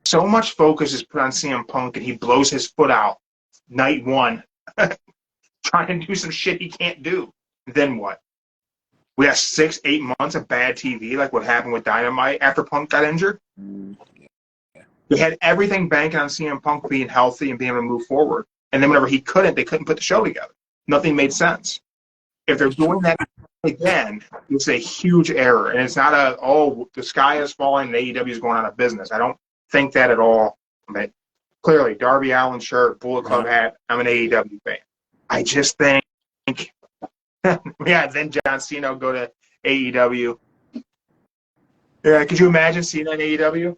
so much focus is put on CM Punk and he blows his foot out night one, trying to do some shit he can't do, then what? We have 6-8 months of bad TV, like what happened with Dynamite after Punk got injured. They had everything banking on CM Punk being healthy and being able to move forward, and then whenever he couldn't, they couldn't put the show together. Nothing made sense. If they're doing that again, it's a huge error. And it's not the sky is falling and AEW is going out of business. I don't think that at all. But clearly, Darby Allin shirt, Bullet Club hat, I'm an AEW fan. I just think, then John Cena will go to AEW. Yeah, could you imagine Cena in AEW?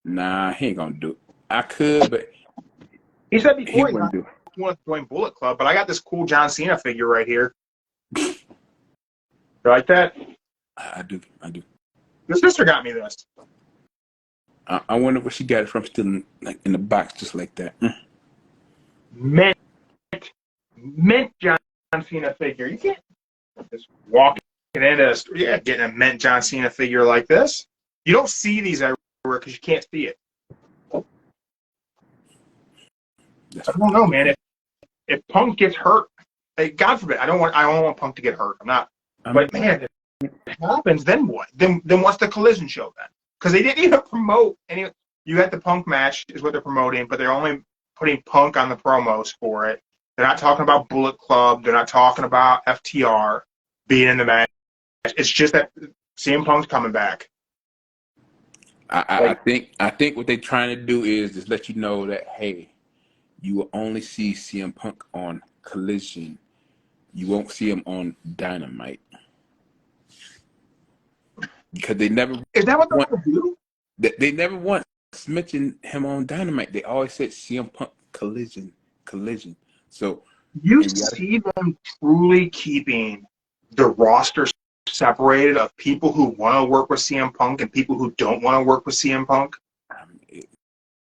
Nah, he ain't gonna do it. I could, but he said before he wouldn't do it. Want to join Bullet Club, but I got this cool John Cena figure right here. You like that? I do. Your sister got me this. I wonder where she got it from. Still in the box, just like that. Mint John Cena figure. You can't just walk into getting a mint John Cena figure like this. You don't see these everywhere because you can't see it. I don't know, man. If Punk gets hurt, God forbid, I don't want Punk to get hurt. I'm not. But man, if it happens, then what? Then what's the Collision show then? Because they didn't even promote any. You had the Punk match is what they're promoting, but they're only putting Punk on the promos for it. They're not talking about Bullet Club. They're not talking about FTR being in the match. It's just that CM Punk's coming back. I think what they're trying to do is just let you know that, hey, you will only see CM Punk on Collision. You won't see him on Dynamite. Because they never... Is that what they want to do? They never once mentioned him on Dynamite. They always said CM Punk Collision. So you see them truly keeping the roster separated of people who want to work with CM Punk and people who don't want to work with CM Punk?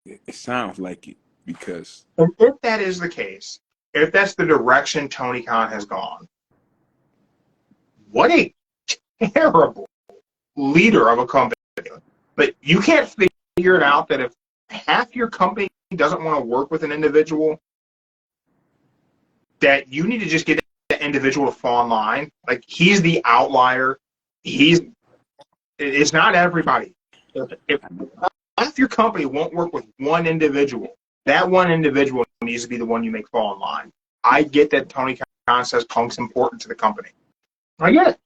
It sounds like it, because... And if that is the case, if that's the direction Tony Khan has gone, what a terrible leader of a company. But you can't figure it out that if half your company doesn't want to work with an individual, that you need to just get that individual to fall in line. Like, he's the outlier. It's not everybody. If half your company won't work with one individual, that one individual needs to be the one you make fall in line. I get that Tony Khan says Punk's important to the company. I get it.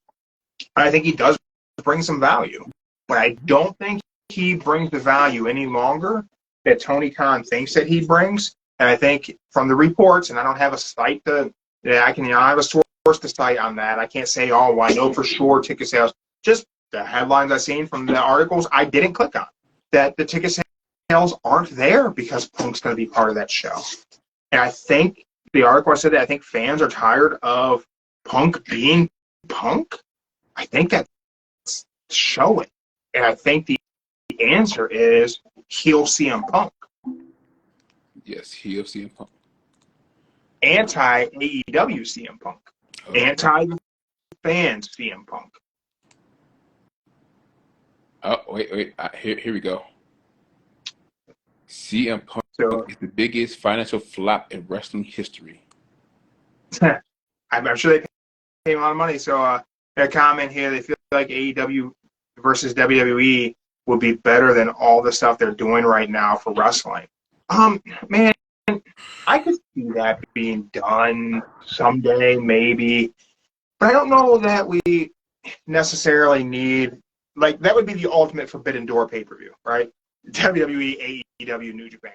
I think he does bring some value. But I don't think he brings the value any longer that Tony Khan thinks that he brings. And I think from the reports, and I don't have a site I have a source to cite on that. I can't say, I know for sure ticket sales. Just the headlines I've seen from the articles I didn't click on, that the ticket sales aren't there because Punk's going to be part of that show. And I think the article I said that I think fans are tired of Punk being Punk. I think that's showing. And I think the answer is heel CM Punk. Yes, heel CM Punk. Anti-AEW CM Punk. Anti-fans CM Punk. Oh, wait. Here we go. CM Punk is the biggest financial flop in wrestling history. I'm sure they pay a lot of money. So a comment here, they feel like AEW versus WWE would be better than all the stuff they're doing right now for wrestling. Man, I could see that being done someday, maybe. But I don't know that we necessarily need, like, that would be the ultimate Forbidden Door pay-per-view, right? WWE, AEW, New Japan.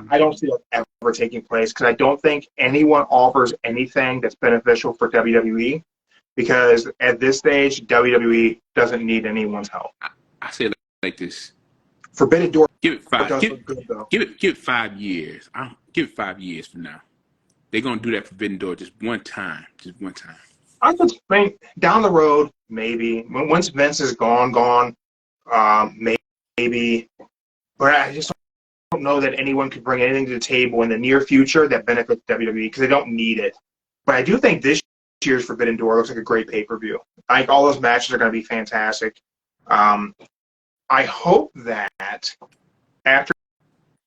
I don't see that ever taking place because I don't think anyone offers anything that's beneficial for WWE, because at this stage, WWE doesn't need anyone's help. I say it like this. Forbidden Door. Give it 5. Give it 5 years. Give it 5 years from now. They're gonna do that Forbidden Door just one time. I just think down the road, maybe. Once Vince is gone, maybe. But I just don't know that anyone could bring anything to the table in the near future that benefits WWE because they don't need it. But I do think this year's Forbidden Door looks like a great pay-per-view. I think all those matches are going to be fantastic. I hope that after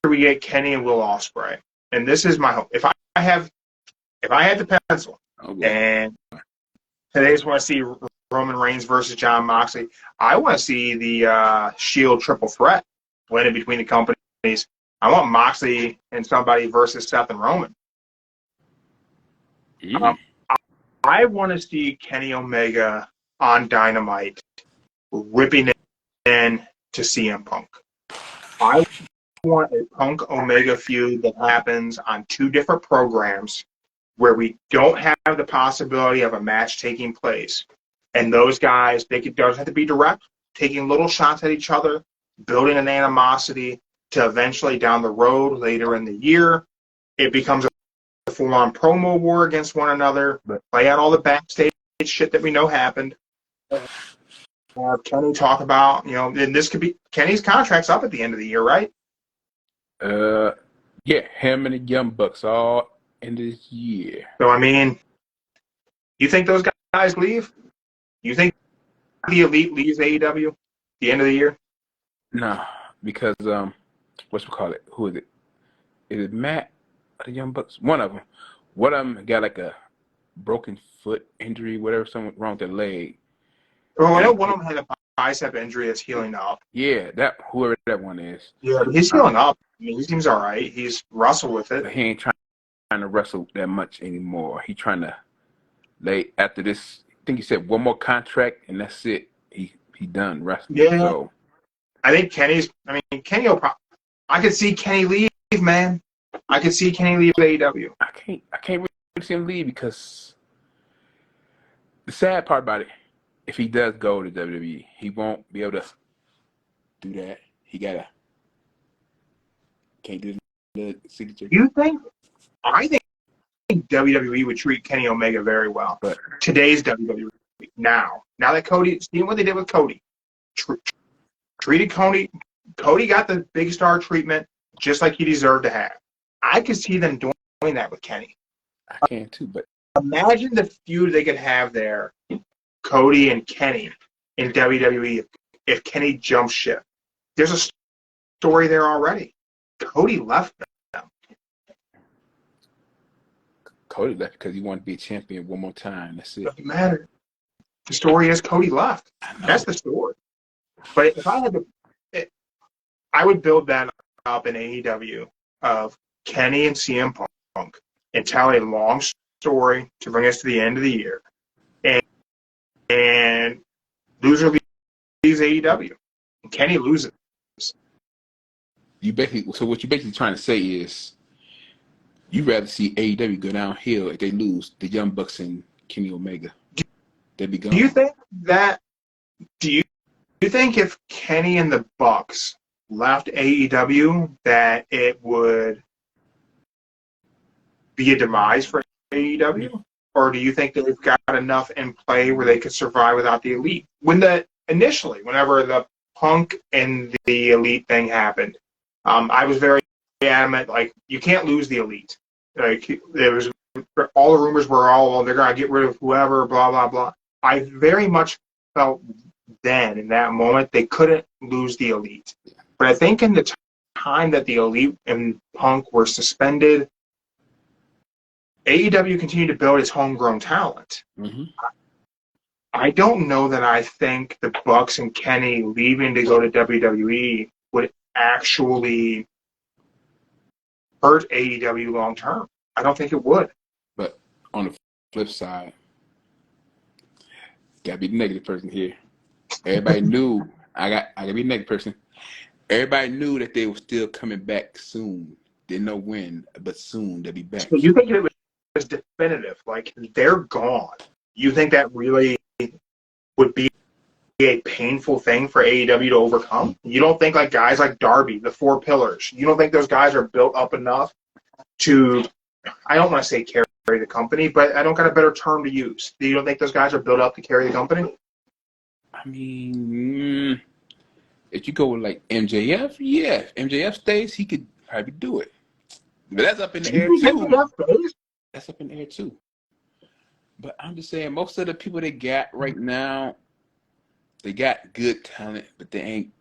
we get Kenny and Will Ospreay, and this is my hope. If I had the pencil, and today I just want to see Roman Reigns versus Jon Moxley, I want to see the Shield triple threat winning between the companies. I want Moxley and somebody versus Seth and Roman. I want to see Kenny Omega on Dynamite ripping in to CM Punk. I want a Punk Omega feud that happens on 2 different programs where we don't have the possibility of a match taking place. And those guys, it doesn't have to be direct, taking little shots at each other, building an animosity to eventually down the road later in the year, it becomes a full-on promo war against one another, but play out all the backstage shit that we know happened. Kenny talk about, and this could be Kenny's contract's up at the end of the year, right? Yeah, him and the Young Bucks all end of this year. So, I mean, you think those guys leave? You think the Elite leaves AEW at the end of the year? No, because, whatchamacallit? Who is it? Is it Matt or the Young Bucks? One of them. One of them got like a broken foot injury, whatever, something wrong with their leg. Well, I know one of them had a bicep injury that's healing up. Yeah, whoever that one is. Yeah, but he's healing up. I mean, he seems all right. He's wrestled with it. But he ain't trying to wrestle that much anymore. He trying to after this. I think he said one more contract and that's it. He done wrestling. Yeah. So I think Kenny will I could see Kenny leave, man. I could see Kenny leave AEW. I can't really see him leave because the sad part about it, if he does go to WWE, he won't be able to do that. He can't do the signature. You think? I think WWE would treat Kenny Omega very well. But today's WWE, now that Cody, seeing what they did with Cody, treated Cody got the big star treatment just like he deserved to have. I could see them doing that with Kenny. I can too, but imagine the feud they could have there, Cody and Kenny in WWE if Kenny jumps ship. There's a story there already. Cody left them. Cody left because he wanted to be a champion one more time. That's it. Doesn't matter. The story is Cody left. That's the story. But if I had to, I would build that up in AEW of Kenny and CM Punk and tell a long story to bring us to the end of the year. And loser leaves AEW. And Kenny loses. So what you're basically trying to say is you'd rather see AEW go downhill if they lose the Young Bucks and Kenny Omega. They'd be gone. Do you think if Kenny and the Bucks left AEW that it would be a demise for AEW? Or do you think that they've got enough in play where they could survive without the Elite? Whenever the Punk and the Elite thing happened, I was very adamant, like, you can't lose the Elite. Like, there was all the rumors were they're going to get rid of whoever, blah, blah, blah. I very much felt then, in that moment, they couldn't lose the Elite. But I think in the time that the Elite and Punk were suspended, AEW continued to build its homegrown talent. Mm-hmm. I don't know that I think the Bucks and Kenny leaving to go to WWE would actually hurt AEW long term. I don't think it would. But on the flip side, gotta be the negative person here. Everybody knew I gotta be the negative person. Everybody knew that they were still coming back soon. Didn't know when, but soon they'll be back. So you think it was definitive? Like, they're gone. You think that really would be a painful thing for AEW to overcome? You don't think like guys like Darby, the Four Pillars, you don't think those guys are built up enough to, I don't want to say carry the company, but I don't got a better term to use. You don't think those guys are built up to carry the company? I mean, if you go with like MJF, yeah, if MJF stays, he could probably do it. But that's up in the Do you air think too. MJF stays? That's up in the air too. But I'm just saying, most of the people they got right now, they got good talent, but they ain't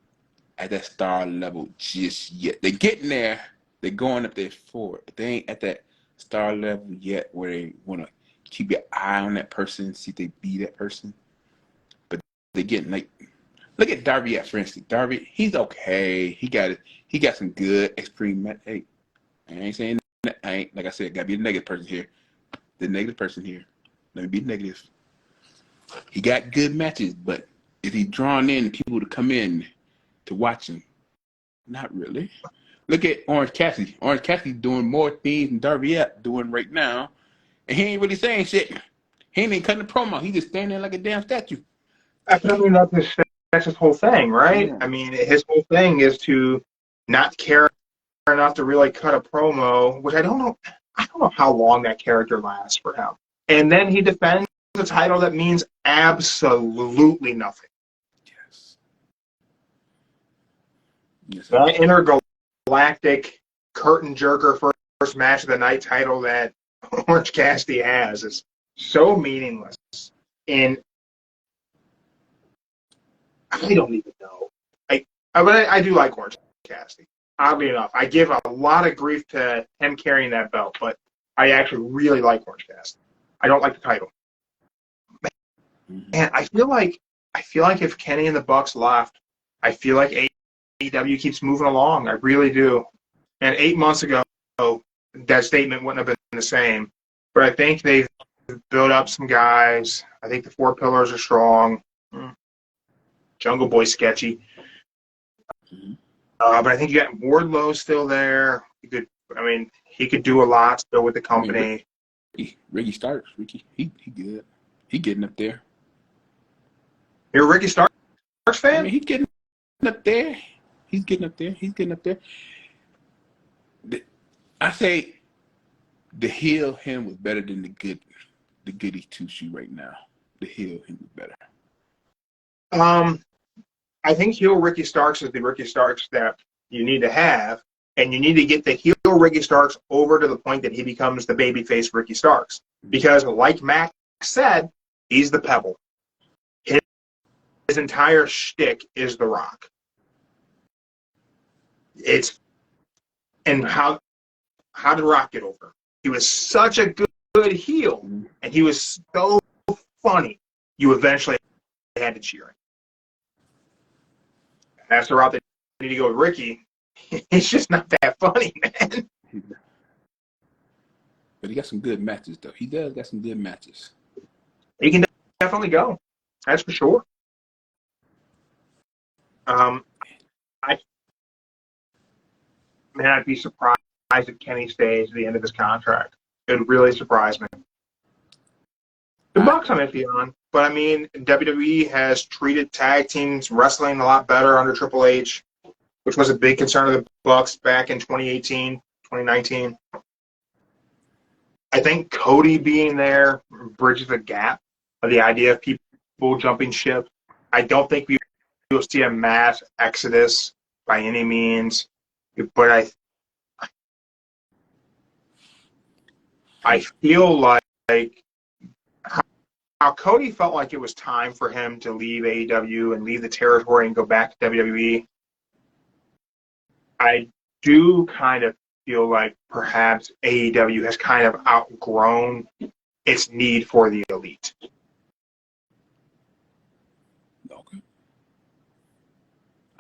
at that star level just yet. They're getting there. They're going up there for it, but they ain't at that star level yet where they want to keep your eye on that person, see if they be that person. But they're getting like, look at Darby for instance. Darby, he's okay. He got some good extreme. Hey, I ain't saying that. I ain't, like I said, gotta be the negative person here. The negative person here. Let me be negative. He got good matches, but is he drawing in people to come in to watch him? Not really. Look at Orange Cassidy. Orange Cassidy's doing more things than Darby doing right now, and he ain't really saying shit. He ain't even cutting a promo. He just standing there like a damn statue. I mean, that's his whole thing, right? Yeah. I mean, his whole thing is to not care enough to really cut a promo, which I don't know. I don't know how long that character lasts for him. And then he defends a title that means absolutely nothing. Yes. Yes. That intergalactic curtain jerker first match of the night title that Orange Cassidy has is so meaningless. And I don't even know. But I do like Orange Cassidy. Oddly enough, I give a lot of grief to him carrying that belt, but I actually really like Orange Cassidy. I don't like the title. And I feel like if Kenny and the Bucks left, I feel like AEW keeps moving along. I really do. And 8 months ago, that statement wouldn't have been the same. But I think they've built up some guys. I think the four pillars are strong. Jungle Boy's sketchy. But I think you got Wardlow still there. He could do a lot still with the company. Ricky Starks. Ricky, he good. He getting up there. You're a Ricky Starks fan? I mean, he's getting up there. He's getting up there. He's getting up there. I say the heel him was better than the goody two shoe right now. The heel him was better. I think heel Ricky Starks is the Ricky Starks that you need to have, and you need to get the heel Ricky Starks over to the point that he becomes the babyface Ricky Starks. Because, like Max said, he's the pebble. His entire shtick is The Rock. And how did Rock get over? He was such a good heel, and he was so funny. You eventually had to cheer him. That's the route that you need to go with Ricky. He's just not that funny, man. But he got some good matches, though. He does got some good matches. He can definitely go. That's for sure. I'd be surprised if Kenny stays at the end of his contract. It would really surprise me. The Bucks I'm iffy on, but I mean, WWE has treated tag teams wrestling a lot better under Triple H, which was a big concern of the Bucks back in 2018, 2019. I think Cody being there bridges the gap of the idea of people jumping ship. I don't think we will see a mass exodus by any means, but I feel like how Cody felt like it was time for him to leave AEW and leave the territory and go back to WWE. I do kind of feel like perhaps AEW has kind of outgrown its need for the elite. Okay.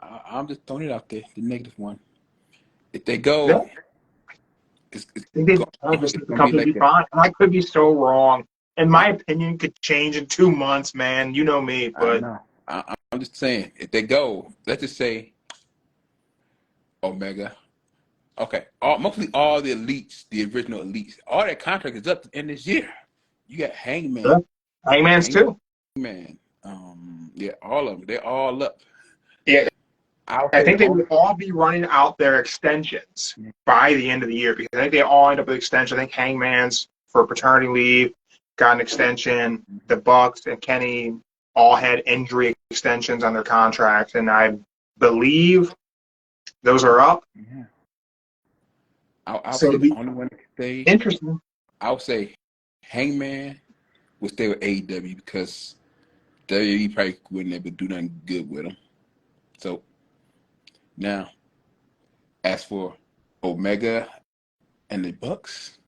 I'm just throwing it out there, the negative one. If they go, Yeah. it's the company be fine. I could be so wrong. And my opinion could change in 2 months, man. You know me, but I'm just saying, if they go, let's just say Omega. Okay, mostly all the elites, the original elites, all that contract is up in this year. You got Hangman. Yeah. Hangman's too. Man, yeah, all of them. They're all up. Yeah. I think they would all be running out their extensions by the end of the year because I think they all end up with extensions. I think Hangman's for paternity leave got an extension. The Bucks and Kenny all had injury extensions on their contracts, and I believe those are up. Yeah. I'll So say it'll the be only one that could stay. interesting. I'll say Hangman will stay with AEW because WWE probably wouldn't able to do nothing good with him. So now, as for Omega and the Bucks,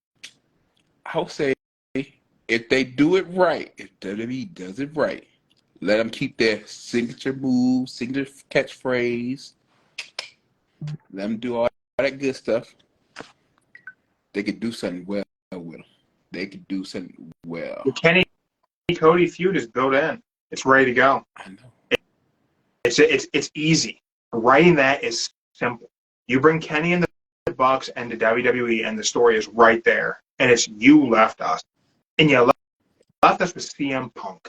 I'll say if they do it right, if WWE does it right, let them keep their signature moves, signature catchphrase. Let them do all that good stuff. They could do something well with them. They could do something well. The Kenny Cody feud is built in. It's ready to go. I know. It's easy. Writing that is simple. You bring Kenny and the Bucks and the WWE, and the story is right there. And it's you left us, and you left us with CM Punk.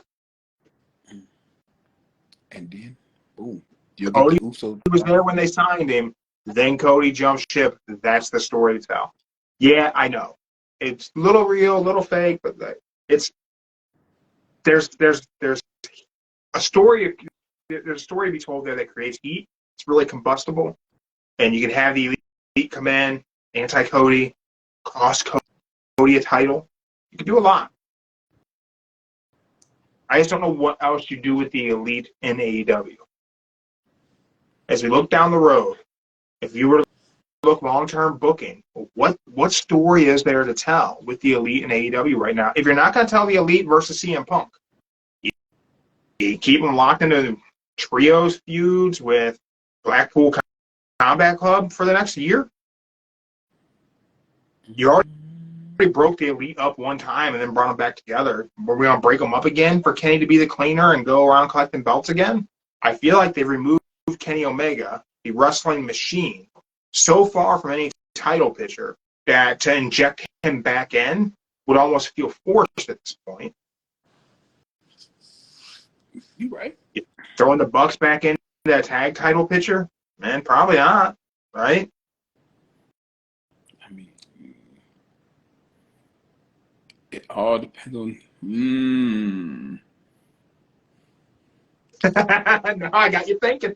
And then, boom, you'll get Cody the Uso. was there when they signed him. Then Cody jumped ship. That's the story to tell. Yeah, I know. It's a little real, a little fake, but it's there's a story. There's a story to be told there that creates heat. It's really combustible, and you can have the elite come in, anti-Cody, cost Cody a title. You can do a lot. I just don't know what else you do with the elite in AEW. As we look down the road, if you were to look long-term booking, what story is there to tell with the elite in AEW right now? If you're not going to tell the elite versus CM Punk, you keep them locked into trios feuds with Blackpool Combat Club for the next year. You already broke the elite up one time and then brought them back together. Were we going to break them up again for Kenny to be the cleaner and go around collecting belts again? I feel like they've removed Kenny Omega, the wrestling machine, so far from any title picture that to inject him back in would almost feel forced at this point. You right. Throwing the Bucks back into that tag title picture? Man, probably not, right? I mean, it all depends on. Now I got you thinking.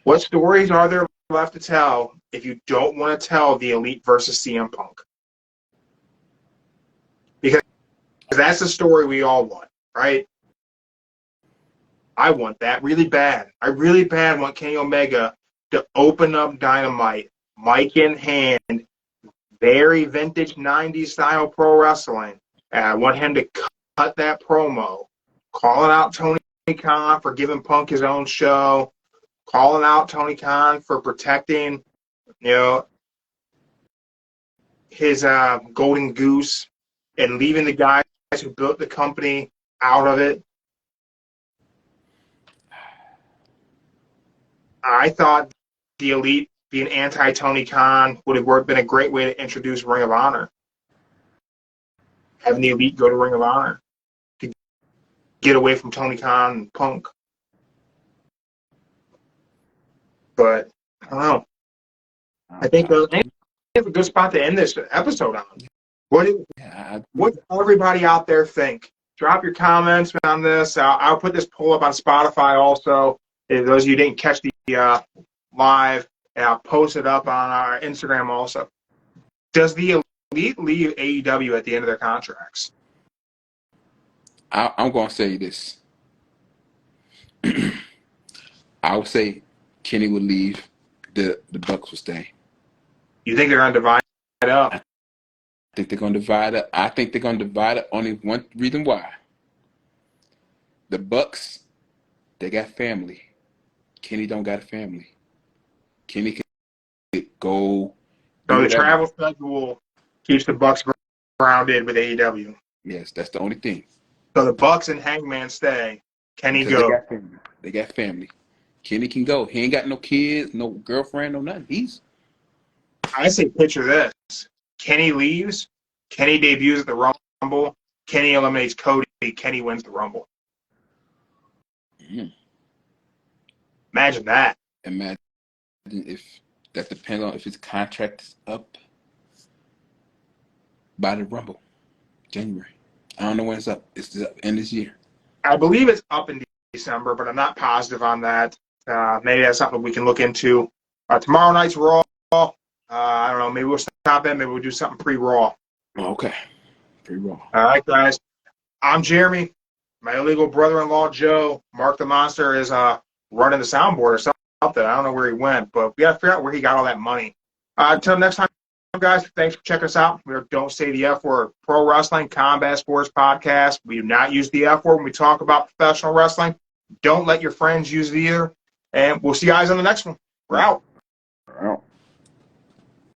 What stories are there left to tell if you don't want to tell the elite versus CM Punk? Because that's the story we all want, right? I want that really bad. I really bad want Kenny Omega to open up Dynamite, mic in hand, very vintage 90s style pro wrestling. And I want him to cut that promo, calling out Tony Khan for giving Punk his own show, calling out Tony Khan for protecting, his golden goose, and leaving the guys who built the company out of it. I thought the elite being anti-Tony Khan would have been a great way to introduce Ring of Honor. Having the elite go to Ring of Honor to get away from Tony Khan and Punk. But I don't know. I think it's a good spot to end this episode on. What do everybody out there think? Drop your comments on this. I'll put this poll up on Spotify also. If those of you didn't catch the live, and I'll post it up on our Instagram also. Does the elite leave AEW at the end of their contracts? I'm going to say this. I would say Kenny would leave. The Bucks will stay. You think they're going to divide it up? I think they're going to divide it. I think they're going to divide it. Only one reason why. The Bucks, they got family. Kenny don't got a family. Kenny can go. So the travel schedule keeps the Bucks grounded with AEW. Yes, that's the only thing. So the Bucks and Hangman stay. Kenny go. They got family. Kenny can go. He ain't got no kids, no girlfriend, no nothing. I say picture this. Kenny leaves. Kenny debuts at the Rumble. Kenny eliminates Cody. Kenny wins the Rumble. Imagine that. Imagine if that depends on if his contract is up by the Rumble, January. I don't know when it's up. It's up end this year. I believe it's up in December, but I'm not positive on that. Maybe that's something we can look into. Tomorrow night's Raw. I don't know. Maybe we'll stop in. Maybe we'll do something pre-Raw. Okay. Pretty raw. All right, guys. I'm Jeremy. My illegal brother-in-law, Joe. Mark the Monster is running the soundboard or something. I don't know where he went, but we got to figure out where he got all that money. Until next time, guys, thanks for checking us out. We're Don't Say the F Word Pro Wrestling Combat Sports Podcast. We do not use the F word when we talk about professional wrestling. Don't let your friends use it either. And we'll see you guys on the next one. We're out. We're out.